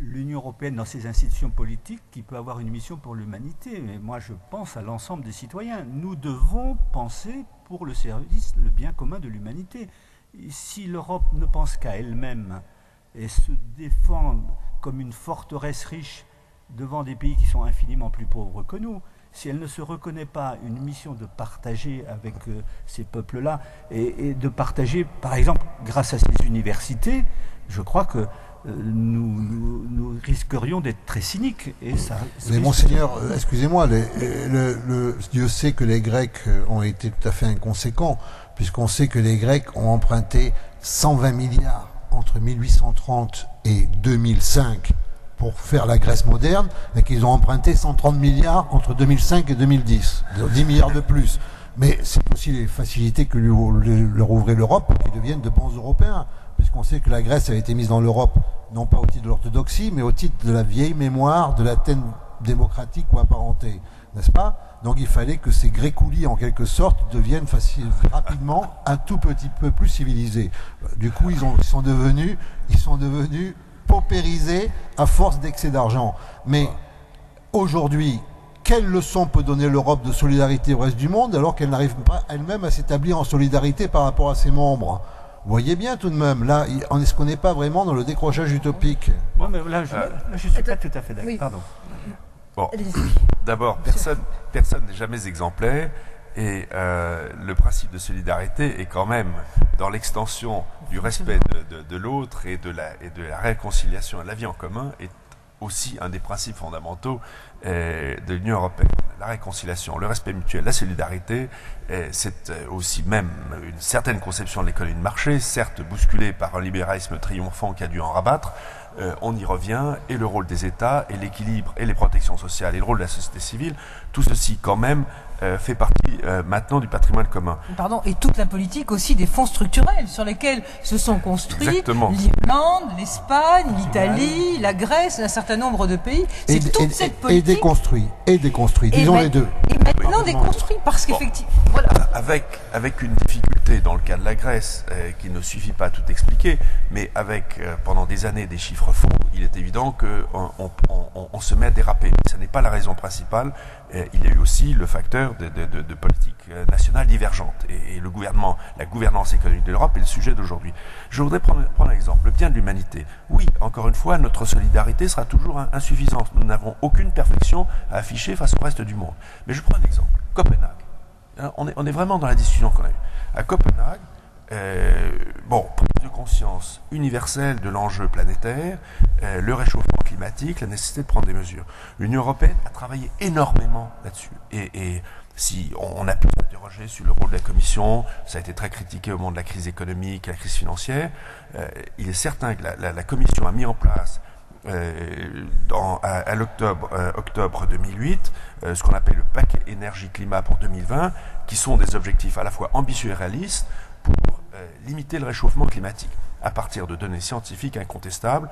l'Union européenne dans ses institutions politiques qui peut avoir une mission pour l'humanité. Mais moi, je pense à l'ensemble des citoyens. Nous devons penser pour le service, le bien commun de l'humanité. Si l'Europe ne pense qu'à elle-même et se défend comme une forteresse riche devant des pays qui sont infiniment plus pauvres que nous, si elle ne se reconnaît pas une mission de partager avec ces peuples-là et de partager, par exemple, grâce à ces universités, je crois que nous risquerions d'être très cyniques. Et ça,
mais monseigneur, excusez-moi, Dieu sait que les Grecs ont été tout à fait inconséquents, puisqu'on sait que les Grecs ont emprunté 120 milliards entre 1830 et 2005 pour faire la Grèce moderne, et qu'ils ont emprunté 130 milliards entre 2005 et 2010, 10 milliards de plus. Mais c'est aussi les facilités que leur ouvrait l'Europe pour qu'ils deviennent de bons Européens, puisqu'on sait que la Grèce avait été mise dans l'Europe, non pas au titre de l'orthodoxie, mais au titre de la vieille mémoire de l'Athènes démocratique ou apparentée, n'est-ce pas? Donc il fallait que ces Grécoulis, en quelque sorte, deviennent rapidement un tout petit peu plus civilisés. Du coup, ils sont devenus paupérisés à force d'excès d'argent. Mais aujourd'hui, quelle leçon peut donner l'Europe de solidarité au reste du monde alors qu'elle n'arrive pas elle-même à s'établir en solidarité par rapport à ses membres? Vous voyez bien tout de même, là, est-ce qu'on n'est pas vraiment dans le décrochage utopique?
Non, mais là, je ne suis pas tout à fait d'accord.
Oui.
Pardon.
Bon, d'abord, personne n'est jamais exemplaire, et le principe de solidarité est quand même dans l'extension du respect de l'autre et de la réconciliation et de la vie en commun, est aussi un des principes fondamentaux de l'Union européenne. La réconciliation, le respect mutuel, la solidarité, c'est aussi même une certaine conception de l'économie de marché, certes bousculée par un libéralisme triomphant qui a dû en rabattre. On y revient, et le rôle des États, et l'équilibre, et les protections sociales, et le rôle de la société civile, tout ceci quand même fait partie maintenant du patrimoine commun.
Pardon, et toute la politique aussi des fonds structurels sur lesquels se sont construits l'Irlande, l'Espagne, l'Italie, la Grèce, un certain nombre de pays. C'est toute cette politique.
Et déconstruit, disons les deux.
Et maintenant déconstruit, parce qu'effectivement... Voilà.
Avec une difficulté dans le cas de la Grèce, qui ne suffit pas à tout expliquer, mais avec pendant des années des chiffres faux, il est évident qu'on se met à déraper. Ce n'est pas la raison principale. Il y a eu aussi le facteur de politique nationale divergente. Et la gouvernance économique de l'Europe est le sujet d'aujourd'hui. Je voudrais prendre un exemple, le bien de l'humanité. Oui, encore une fois, notre solidarité sera toujours insuffisante. Nous n'avons aucune perfection à afficher face au reste du monde. Mais je prends un exemple, Copenhague. On est vraiment dans la discussion qu'on a eue. À Copenhague, prise de conscience universelle de l'enjeu planétaire, le réchauffement climatique, la nécessité de prendre des mesures. L'Union européenne a travaillé énormément là-dessus. Et si on a pu s'interroger sur le rôle de la Commission, ça a été très critiqué au moment de la crise économique, la crise financière, il est certain que la Commission a mis en place à octobre 2008, ce qu'on appelle le paquet énergie-climat pour 2020, qui sont des objectifs à la fois ambitieux et réalistes pour limiter le réchauffement climatique, à partir de données scientifiques incontestables,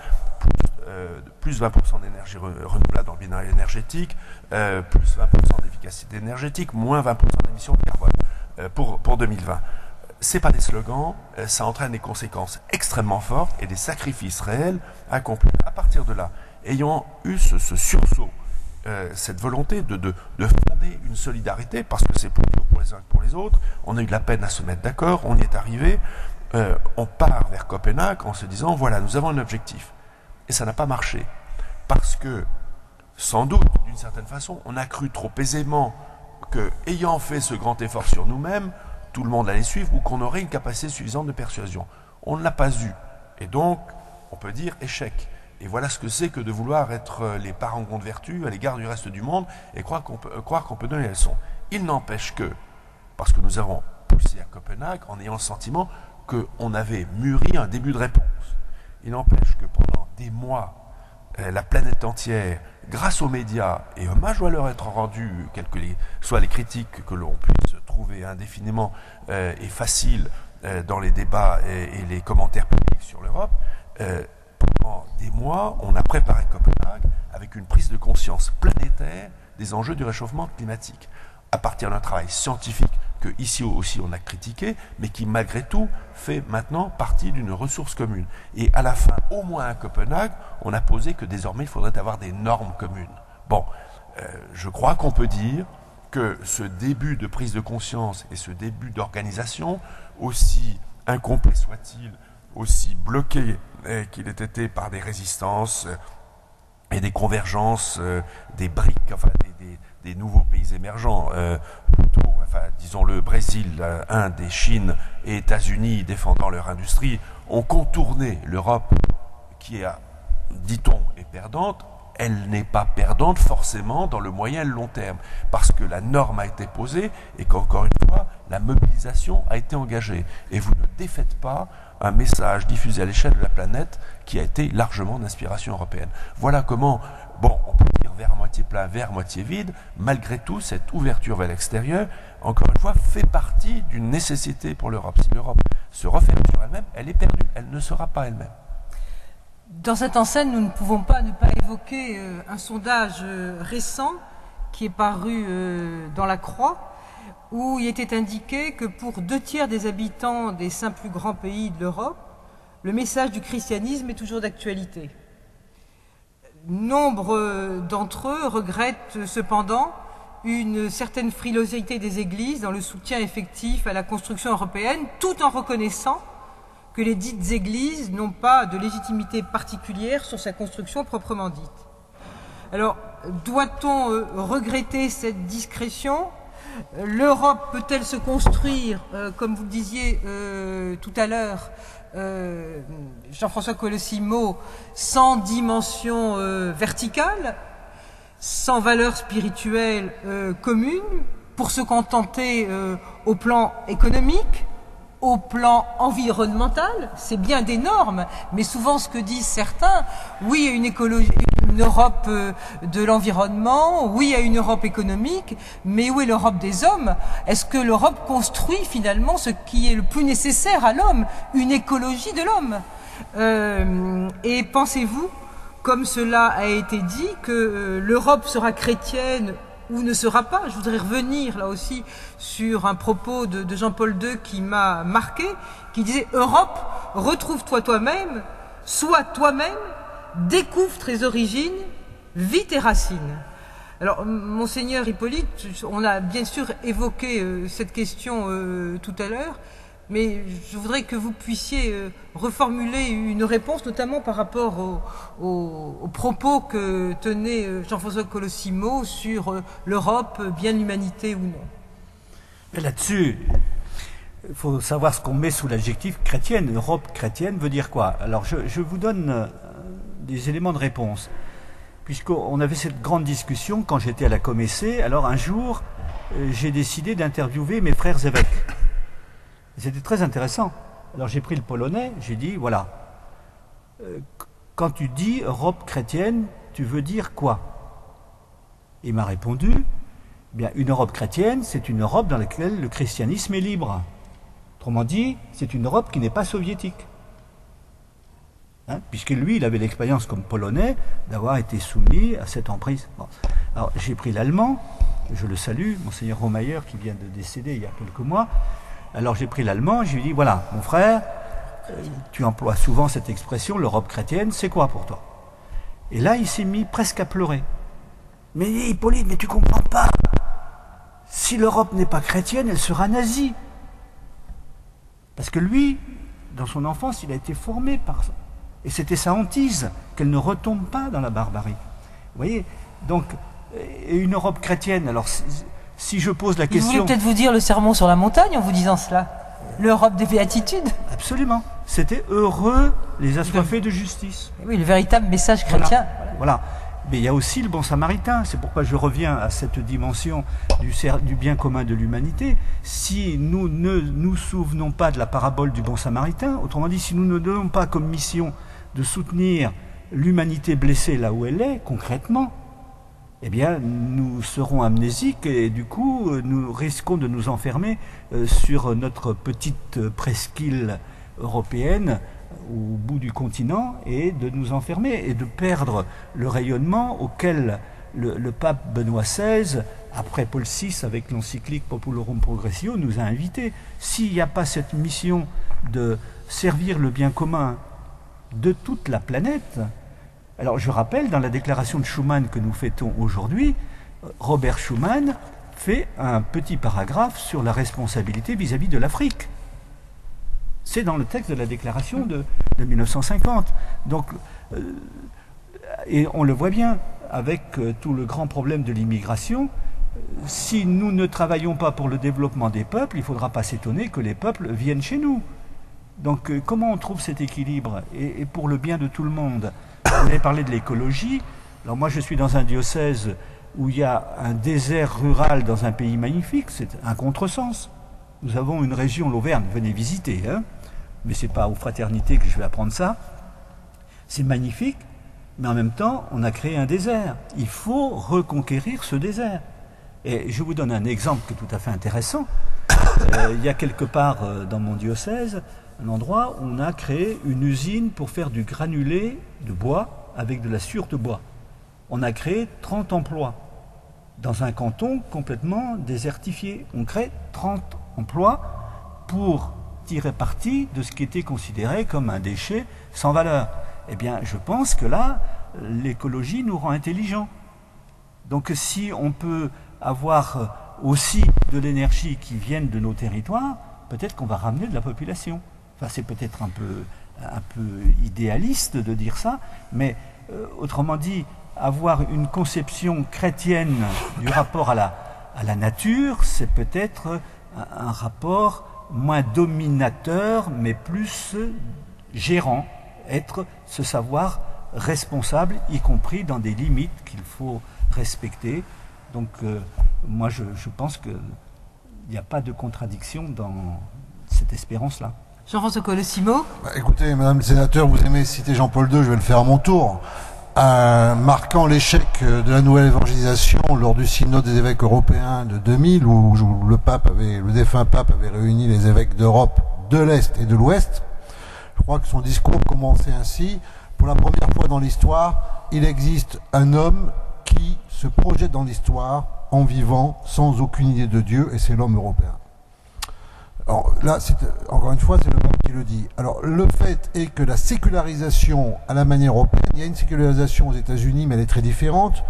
plus 20% d'énergie renouvelable dans le bilan énergétique, plus 20% d'efficacité énergétique, moins 20% d'émissions de carbone pour 2020. C'est pas des slogans, ça entraîne des conséquences extrêmement fortes et des sacrifices réels accomplis. À partir de là, ayant eu ce sursaut, cette volonté de fonder une solidarité, parce que c'est plus dur pour les uns que pour les autres, on a eu de la peine à se mettre d'accord, on y est arrivé, on part vers Copenhague en se disant, voilà, nous avons un objectif. Et ça n'a pas marché, parce que, sans doute, d'une certaine façon, on a cru trop aisément que, ayant fait ce grand effort sur nous-mêmes, tout le monde allait suivre, ou qu'on aurait une capacité suffisante de persuasion. On ne l'a pas eu. Et donc, on peut dire échec. Et voilà ce que c'est que de vouloir être les parangons de vertu à l'égard du reste du monde et croire qu'on peut donner la leçon. Il n'empêche que, parce que nous avons poussé à Copenhague en ayant le sentiment qu'on avait mûri un début de réponse. Il n'empêche que pendant des mois, la planète entière, grâce aux médias, et hommage doit leur être rendu, quelles que soient les critiques que l'on puisse trouver indéfiniment et faciles dans les débats et les commentaires publics sur l'Europe, pendant des mois, on a préparé Copenhague avec une prise de conscience planétaire des enjeux du réchauffement climatique, à partir d'un travail scientifique que ici aussi on a critiqué, mais qui malgré tout fait maintenant partie d'une ressource commune. Et à la fin, au moins à Copenhague, on a posé que désormais il faudrait avoir des normes communes. Bon, je crois qu'on peut dire que ce début de prise de conscience et ce début d'organisation, aussi incomplet soit-il, aussi bloqué qu'il ait été par des résistances et des convergences, des briques, enfin des nouveaux pays émergents, plutôt, enfin, disons-le, Brésil, Inde et Chine et États-Unis défendant leur industrie, ont contourné l'Europe qui, dit-on, est perdante. Elle n'est pas perdante forcément dans le moyen et le long terme, parce que la norme a été posée et qu'encore une fois, la mobilisation a été engagée. Et vous ne défaites pas un message diffusé à l'échelle de la planète qui a été largement d'inspiration européenne. Voilà comment, bon, on peut dire verre moitié plein, verre moitié vide, malgré tout, cette ouverture vers l'extérieur, encore une fois, fait partie d'une nécessité pour l'Europe. Si l'Europe se referme sur elle-même, elle est perdue, elle ne sera pas elle-même.
Dans cette enseigne, nous ne pouvons pas ne pas évoquer un sondage récent qui est paru dans la Croix, où il était indiqué que pour 2/3 des habitants des 5 plus grands pays de l'Europe, le message du christianisme est toujours d'actualité. Nombre d'entre eux regrettent cependant une certaine frilosité des églises dans le soutien effectif à la construction européenne, tout en reconnaissant que les dites églises n'ont pas de légitimité particulière sur sa construction proprement dite. Alors, doit-on regretter cette discrétion? L'Europe peut-elle se construire, comme vous le disiez tout à l'heure, Jean-François Colosimo, sans dimension verticale, sans valeur spirituelle commune, pour se contenter au plan économique, au plan environnemental? C'est bien des normes, mais souvent ce que disent certains, oui à une écologie, une Europe de l'environnement, oui à une Europe économique, mais où est l'Europe des hommes? Est-ce que l'Europe construit finalement ce qui est le plus nécessaire à l'homme, une écologie de l'homme? Et pensez-vous, comme cela a été dit, que l'Europe sera chrétienne ou ne sera pas? Je voudrais revenir là aussi sur un propos de Jean-Paul II qui m'a marqué, qui disait « Europe, retrouve-toi toi-même, sois toi-même, découvre tes origines, vis tes racines ». Alors, Monseigneur Hippolyte, on a bien sûr évoqué cette question tout à l'heure, mais je voudrais que vous puissiez reformuler une réponse, notamment par rapport aux propos que tenait Jean-François Colosimo sur l'Europe, bien l'humanité ou non.
Là-dessus, il faut savoir ce qu'on met sous l'adjectif chrétienne. Europe chrétienne veut dire quoi? Alors, je vous donne des éléments de réponse. Puisqu'on avait cette grande discussion quand j'étais à la Comessée, alors un jour, j'ai décidé d'interviewer mes frères évêques. C'était très intéressant. Alors j'ai pris le polonais, j'ai dit, voilà, quand tu dis Europe chrétienne, tu veux dire quoi? Il m'a répondu, eh bien, une Europe chrétienne, c'est une Europe dans laquelle le christianisme est libre. Autrement dit, c'est une Europe qui n'est pas soviétique. Hein, puisque lui, il avait l'expérience comme polonais d'avoir été soumis à cette emprise. Bon. Alors j'ai pris l'allemand, je le salue, Monseigneur Romayer qui vient de décéder il y a quelques mois. Alors j'ai pris l'allemand, je lui ai dit, voilà, mon frère, tu emploies souvent cette expression, l'Europe chrétienne, c'est quoi pour toi? Et là, il s'est mis presque à pleurer. Mais Hippolyte, mais tu comprends pas. Si l'Europe n'est pas chrétienne, elle sera nazie. Parce que lui, dans son enfance, il a été formé par ça. Et c'était sa hantise, qu'elle ne retombe pas dans la barbarie. Vous voyez? Donc, une Europe chrétienne, alors... Si je pose la question...
Vous voulez peut-être vous dire le sermon sur la montagne en vous disant cela? L'Europe des béatitudes?
Absolument. C'était heureux les assoiffés de justice.
Oui, le véritable message chrétien.
Voilà. Mais il y a aussi le bon samaritain. C'est pourquoi je reviens à cette dimension du bien commun de l'humanité. Si nous ne nous souvenons pas de la parabole du bon samaritain, autrement dit, si nous ne donnons pas comme mission de soutenir l'humanité blessée là où elle est, concrètement, eh bien, nous serons amnésiques et du coup, nous risquons de nous enfermer sur notre petite presqu'île européenne au bout du continent et de nous enfermer et de perdre le rayonnement auquel le pape Benoît XVI, après Paul VI avec l'encyclique Populorum Progressio, nous a invités. S'il n'y a pas cette mission de servir le bien commun de toute la planète, alors je rappelle, dans la déclaration de Schuman que nous fêtons aujourd'hui, Robert Schuman fait un petit paragraphe sur la responsabilité vis-à-vis de l'Afrique. C'est dans le texte de la déclaration de 1950. Donc, et on le voit bien, avec tout le grand problème de l'immigration, si nous ne travaillons pas pour le développement des peuples, il ne faudra pas s'étonner que les peuples viennent chez nous. Donc comment on trouve cet équilibre et pour le bien de tout le monde? Vous avez parlé de l'écologie. Alors moi je suis dans un diocèse où il y a un désert rural dans un pays magnifique, c'est un contresens. Nous avons une région, l'Auvergne, venez visiter, hein, mais ce n'est pas aux fraternités que je vais apprendre ça. C'est magnifique, mais en même temps on a créé un désert. Il faut reconquérir ce désert. Et je vous donne un exemple qui est tout à fait intéressant. Il y a quelque part dans mon diocèse un endroit où on a créé une usine pour faire du granulé de bois avec de la sciure de bois. On a créé 30 emplois dans un canton complètement désertifié. On crée 30 emplois pour tirer parti de ce qui était considéré comme un déchet sans valeur. Eh bien, je pense que là, l'écologie nous rend intelligents. Donc si on peut avoir aussi de l'énergie qui vienne de nos territoires, peut-être qu'on va ramener de la population. Enfin, c'est peut-être un peu idéaliste de dire ça, mais autrement dit, avoir une conception chrétienne du rapport à la nature, c'est peut-être un rapport moins dominateur, mais plus gérant, se savoir responsable, y compris dans des limites qu'il faut respecter. Donc, moi, je pense qu'il n'y a pas de contradiction dans cette espérance-là.
Jean-François Colosimo.
Écoutez, Madame le Sénateur, vous aimez citer Jean-Paul II, je vais le faire à mon tour. Marquant l'échec de la nouvelle évangélisation lors du synode des évêques européens de 2000, où le défunt pape avait réuni les évêques d'Europe de l'Est et de l'Ouest, je crois que son discours commençait ainsi: pour la première fois dans l'histoire, il existe un homme qui se projette dans l'histoire en vivant sans aucune idée de Dieu, et c'est l'homme européen. Alors là, encore une fois, c'est le pape qui le dit. Alors le fait est que la sécularisation à la manière européenne, il y a une sécularisation aux États-Unis, mais elle est très différente.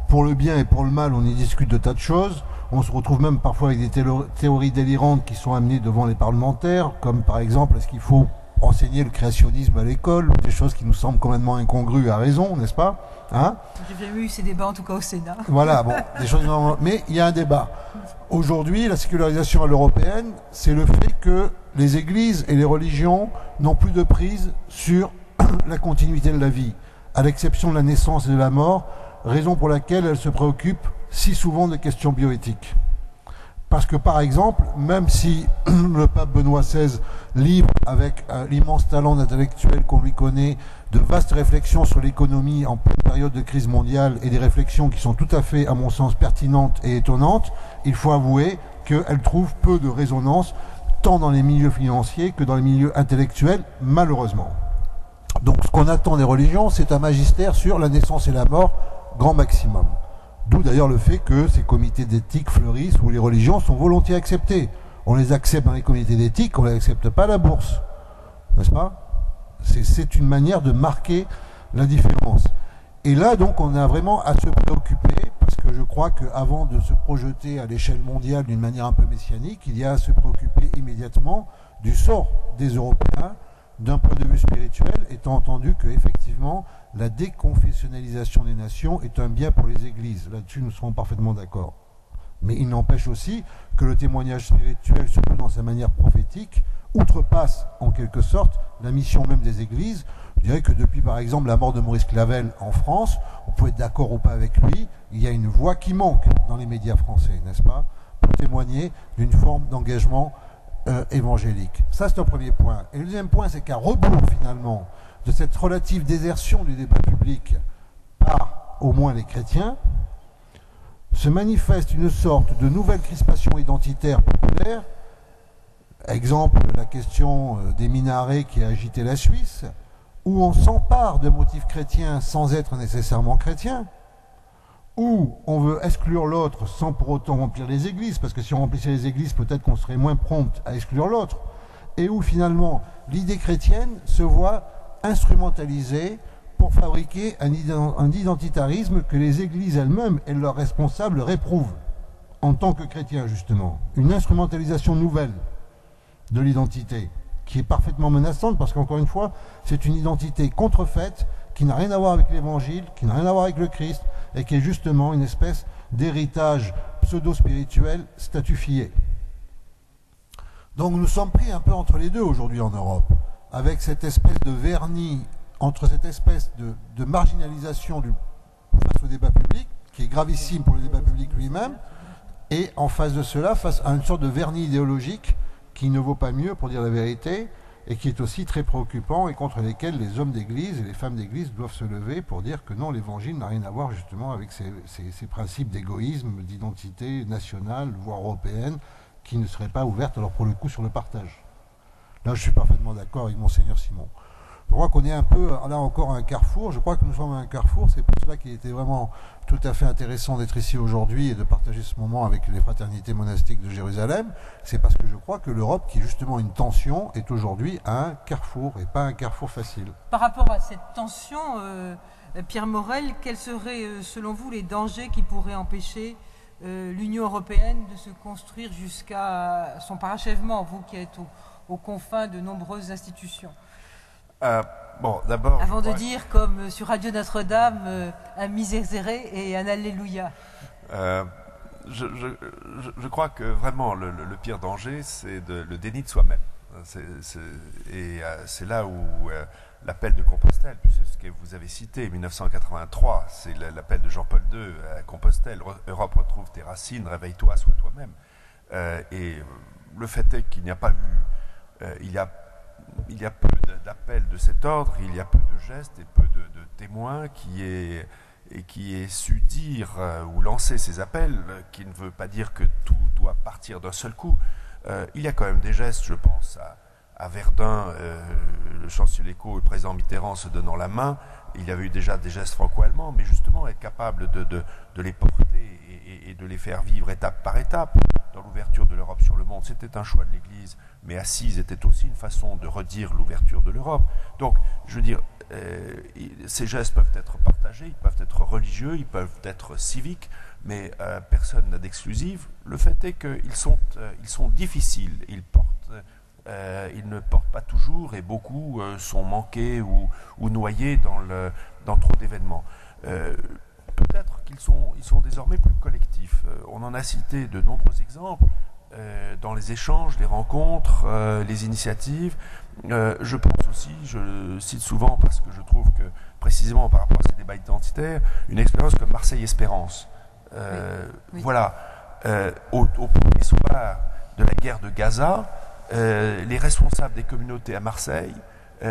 Pour le bien et pour le mal, on y discute de tas de choses. On se retrouve même parfois avec des théories délirantes qui sont amenées devant les parlementaires, comme par exemple, est-ce qu'il faut enseigner le créationnisme à l'école, des choses qui nous semblent complètement incongrues à raison, n'est-ce pas, hein?
J'ai jamais eu ces débats, en tout cas au Sénat.
Voilà, bon, des choses... Mais il y a un débat. Aujourd'hui, la sécularisation à l'européenne, c'est le fait que les églises et les religions n'ont plus de prise sur la continuité de la vie, à l'exception de la naissance et de la mort, raison pour laquelle elles se préoccupent si souvent de questions bioéthiques. Parce que, par exemple, même si le pape Benoît XVI livre, avec l'immense talent d'intellectuel qu'on lui connaît, de vastes réflexions sur l'économie en pleine période de crise mondiale, et des réflexions qui sont tout à fait, à mon sens, pertinentes et étonnantes, il faut avouer qu'elles trouvent peu de résonance, tant dans les milieux financiers que dans les milieux intellectuels, malheureusement. Donc, ce qu'on attend des religions, c'est un magistère sur la naissance et la mort, grand maximum. D'où d'ailleurs le fait que ces comités d'éthique fleurissent où les religions sont volontiers acceptées. On les accepte dans les comités d'éthique, on ne les accepte pas à la bourse. N'est-ce pas? C'est une manière de marquer la différence. Et là, donc, on a vraiment à se préoccuper, parce que je crois qu'avant de se projeter à l'échelle mondiale d'une manière un peu messianique, il y a à se préoccuper immédiatement du sort des Européens, d'un point de vue spirituel, étant entendu qu'effectivement, la déconfessionnalisation des nations est un bien pour les églises. Là-dessus, nous serons parfaitement d'accord. Mais il n'empêche aussi que le témoignage spirituel, surtout dans sa manière prophétique, outrepasse en quelque sorte la mission même des églises. Je dirais que depuis par exemple la mort de Maurice Clavel en France, on peut être d'accord ou pas avec lui, il y a une voix qui manque dans les médias français, n'est-ce pas, pour témoigner d'une forme d'engagement évangélique. Ça, c'est un premier point. Et le deuxième point, c'est qu'à rebours finalement de cette relative désertion du débat public par au moins les chrétiens, se manifeste une sorte de nouvelle crispation identitaire populaire. Exemple, la question des minarets qui a agité la Suisse, où on s'empare de motifs chrétiens sans être nécessairement chrétien, où on veut exclure l'autre sans pour autant remplir les églises, parce que si on remplissait les églises, peut-être qu'on serait moins prompt à exclure l'autre, et où finalement l'idée chrétienne se voit instrumentalisée pour fabriquer un identitarisme que les églises elles-mêmes et leurs responsables réprouvent, en tant que chrétiens justement. Une instrumentalisation nouvelle de l'identité, qui est parfaitement menaçante, parce qu'encore une fois, c'est une identité contrefaite, qui n'a rien à voir avec l'Évangile, qui n'a rien à voir avec le Christ, et qui est justement une espèce d'héritage pseudo-spirituel statufié. Donc nous sommes pris un peu entre les deux aujourd'hui en Europe, avec cette espèce de vernis, entre cette espèce de marginalisation face au débat public, qui est gravissime pour le débat public lui-même, et en face de cela, face à une sorte de vernis idéologique qui ne vaut pas mieux, pour dire la vérité, et qui est aussi très préoccupant et contre lesquels les hommes d'église et les femmes d'église doivent se lever pour dire que non, l'évangile n'a rien à voir justement avec ces principes d'égoïsme, d'identité nationale, voire européenne, qui ne seraient pas ouvertes, alors pour le coup, sur le partage. Là, je suis parfaitement d'accord avec Monseigneur Simon. Je crois qu'on est un peu, là encore, à un carrefour. Je crois que nous sommes à un carrefour. C'est pour cela qu'il était vraiment tout à fait intéressant d'être ici aujourd'hui et de partager ce moment avec les fraternités monastiques de Jérusalem. C'est parce que je crois que l'Europe, qui est justement une tension, est aujourd'hui à un carrefour, et pas un carrefour facile.
Par rapport à cette tension, Pierre Morel, quels seraient, selon vous, les dangers qui pourraient empêcher l'Union européenne de se construire jusqu'à son parachèvement, vous qui êtes aux confins de nombreuses institutions?
Bon, d'abord,
avant de dire, comme sur Radio Notre-Dame, un miserere et un alléluia.
Je crois que vraiment le pire danger, c'est le déni de soi-même. C'est là où l'appel de Compostelle, puisque ce que vous avez cité, 1983, c'est l'appel de Jean-Paul II à Compostelle, Europe, retrouve tes racines, réveille-toi, sois toi-même. Et le fait est qu'il n'y a pas eu... il y a peu d'appels de cet ordre, il y a peu de gestes et peu de témoins qui aient su dire ou lancer ces appels, qui ne veut pas dire que tout doit partir d'un seul coup. Il y a quand même des gestes, je pense à Verdun, le chancelier Lécault, le président Mitterrand se donnant la main. Il y avait eu déjà des gestes franco-allemands, mais justement être capable de les porter et de les faire vivre étape par étape dans l'ouverture de l'Europe sur le monde. C'était un choix de l'Église, mais Assise était aussi une façon de redire l'ouverture de l'Europe. Donc, je veux dire, ces gestes peuvent être partagés, ils peuvent être religieux, ils peuvent être civiques, mais personne n'a d'exclusive. Le fait est qu'ils sont difficiles, ils ne portent pas toujours, et beaucoup sont manqués ou noyés dans trop d'événements. Peut-être qu'ils sont désormais plus collectifs. On en a cité de nombreux exemples dans les échanges, les rencontres, les initiatives. Je pense aussi, je le cite souvent parce que je trouve que précisément par rapport à ces débats identitaires, une expérience comme Marseille-Espérance. Oui. Voilà, au premier soir de la guerre de Gaza, les responsables des communautés à Marseille,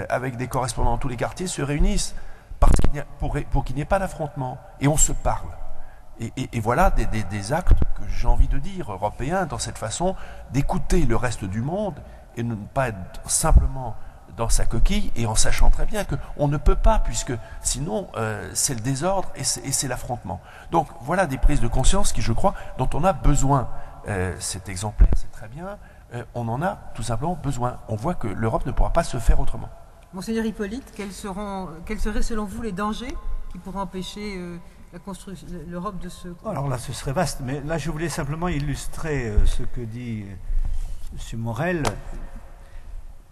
avec des correspondants dans tous les quartiers, se réunissent pour qu'il n'y ait pas d'affrontement. Et on se parle. Et voilà des actes que j'ai envie de dire, européens, dans cette façon d'écouter le reste du monde et ne pas être simplement dans sa coquille, et en sachant très bien qu'on ne peut pas, puisque sinon c'est le désordre et c'est l'affrontement. Donc voilà des prises de conscience qui, je crois, dont on a besoin. C'est exemplaire, c'est très bien. On en a tout simplement besoin. On voit que l'Europe ne pourra pas se faire autrement.
Monseigneur Hippolyte, quels seraient selon vous les dangers qui pourraient empêcher l'Europe de se...
Alors là, ce serait vaste, mais là, je voulais simplement illustrer ce que dit M. Morel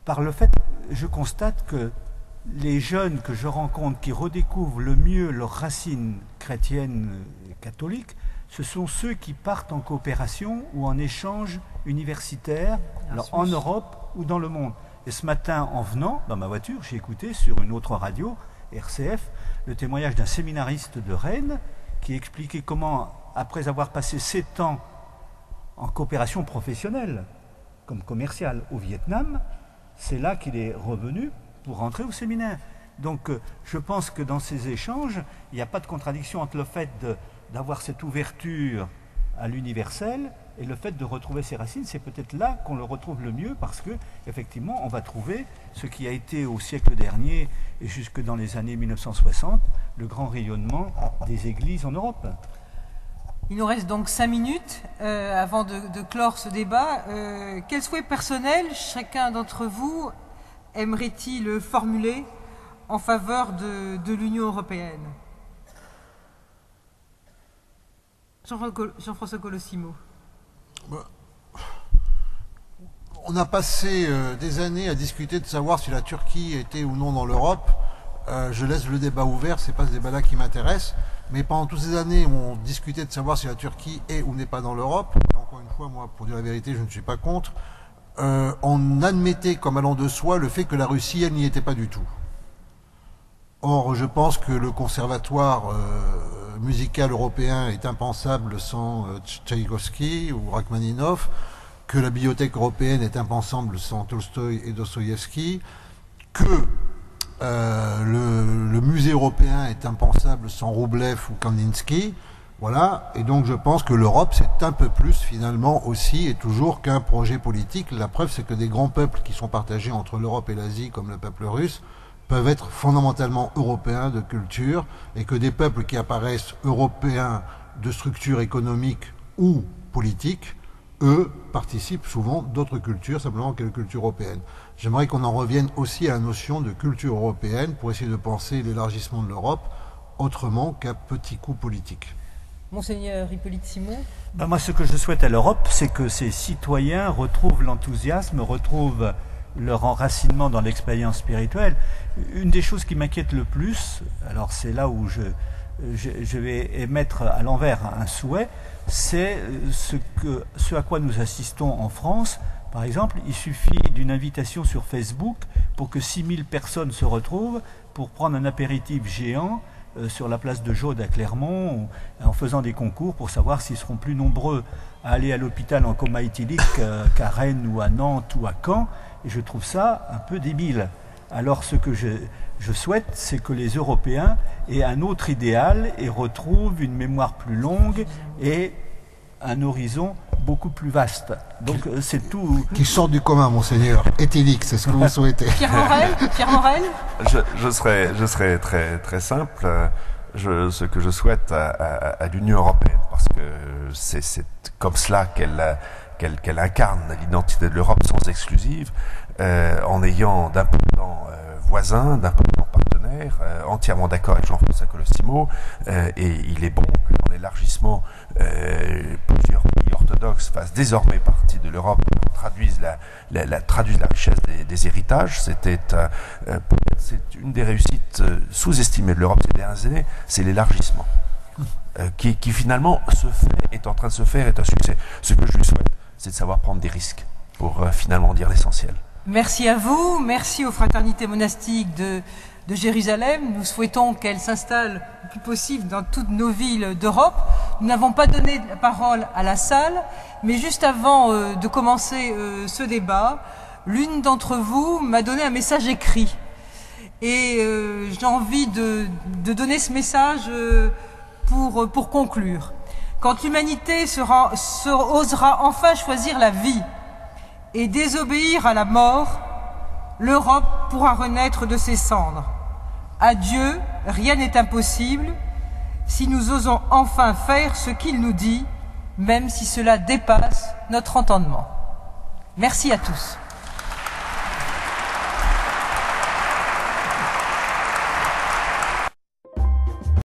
par le fait, je constate que les jeunes que je rencontre qui redécouvrent le mieux leurs racines chrétiennes et catholiques, ce sont ceux qui partent en coopération ou en échange universitaire, alors en Europe ou dans le monde. Et ce matin, en venant dans ma voiture, j'ai écouté sur une autre radio, RCF, le témoignage d'un séminariste de Rennes qui expliquait comment, après avoir passé 7 ans en coopération professionnelle, comme commercial au Vietnam, c'est là qu'il est revenu pour rentrer au séminaire. Donc je pense que dans ces échanges, il n'y a pas de contradiction entre le fait d'avoir cette ouverture à l'universel et le fait de retrouver ses racines. C'est peut-être là qu'on le retrouve le mieux, parce que effectivement on va trouver ce qui a été au siècle dernier et jusque dans les années 1960 le grand rayonnement des églises en Europe.
Il nous reste donc 5 minutes avant de clore ce débat. Quel souhait personnel chacun d'entre vous aimerait-il formuler en faveur de l'Union européenne? Jean-François Colosimo.
On a passé des années à discuter de savoir si la Turquie était ou non dans l'Europe. Je laisse le débat ouvert, c'est pas ce débat-là qui m'intéresse. Mais pendant toutes ces années, on discutait de savoir si la Turquie est ou n'est pas dans l'Europe. Et encore une fois, moi, pour dire la vérité, je ne suis pas contre. On admettait comme allant de soi le fait que la Russie, elle n'y était pas du tout. Or, je pense que le conservatoire musical européen est impensable sans Tchaïkovski ou Rachmaninov, que la bibliothèque européenne est impensable sans Tolstoï et Dostoïevski, que le musée européen est impensable sans Roublev ou Kandinsky. Voilà, et donc je pense que l'Europe, c'est un peu plus finalement aussi et toujours qu'un projet politique. La preuve, c'est que des grands peuples qui sont partagés entre l'Europe et l'Asie, comme le peuple russe, peuvent être fondamentalement européens de culture, et que des peuples qui apparaissent européens de structure économique ou politique, eux, participent souvent d'autres cultures, simplement que la culture européenne. J'aimerais qu'on en revienne aussi à la notion de culture européenne pour essayer de penser l'élargissement de l'Europe autrement qu'à petits coups politiques.
Monseigneur Hippolyte Simon.
Moi, ce que je souhaite à l'Europe, c'est que ses citoyens retrouvent l'enthousiasme, retrouvent leur enracinement dans l'expérience spirituelle. Une des choses qui m'inquiète le plus, alors c'est là où je vais émettre à l'envers un souhait, c'est ce à quoi nous assistons en France. Par exemple, il suffit d'une invitation sur Facebook pour que 6000 personnes se retrouvent pour prendre un apéritif géant sur la place de Jaude à Clermont, en faisant des concours pour savoir s'ils seront plus nombreux à aller à l'hôpital en coma éthylique qu'à Rennes ou à Nantes ou à Caen. Et je trouve ça un peu débile. Alors ce que je souhaite, c'est que les Européens aient un autre idéal et retrouvent une mémoire plus longue et un horizon beaucoup plus vaste. Donc c'est tout.
Qui sort du commun, monseigneur. Éthylique, c'est ce que vous souhaitez.
Pierre Morel.
Je serai très, très simple. Ce que je souhaite à l'Union européenne, parce que c'est comme cela qu'elle incarne l'identité de l'Europe sans exclusive, en ayant d'importants voisins, d'importants partenaires, entièrement d'accord avec Jean-François Colosimo, et il est bon que dans l'élargissement, plusieurs pays orthodoxes fassent désormais partie de l'Europe, traduisent la richesse des héritages. C'est une des réussites sous-estimées de l'Europe ces dernières années, c'est l'élargissement, qui finalement est en train de se faire, est un succès. Ce que je lui souhaite, c'est de savoir prendre des risques pour finalement dire l'essentiel.
Merci à vous, merci aux fraternités monastiques de Jérusalem. Nous souhaitons qu'elles s'installent le plus possible dans toutes nos villes d'Europe. Nous n'avons pas donné la parole à la salle, mais juste avant de commencer ce débat, l'une d'entre vous m'a donné un message écrit. Et j'ai envie de donner ce message pour conclure. Quand l'humanité osera enfin choisir la vie et désobéir à la mort, l'Europe pourra renaître de ses cendres. À Dieu, rien n'est impossible si nous osons enfin faire ce qu'il nous dit, même si cela dépasse notre entendement. Merci à tous.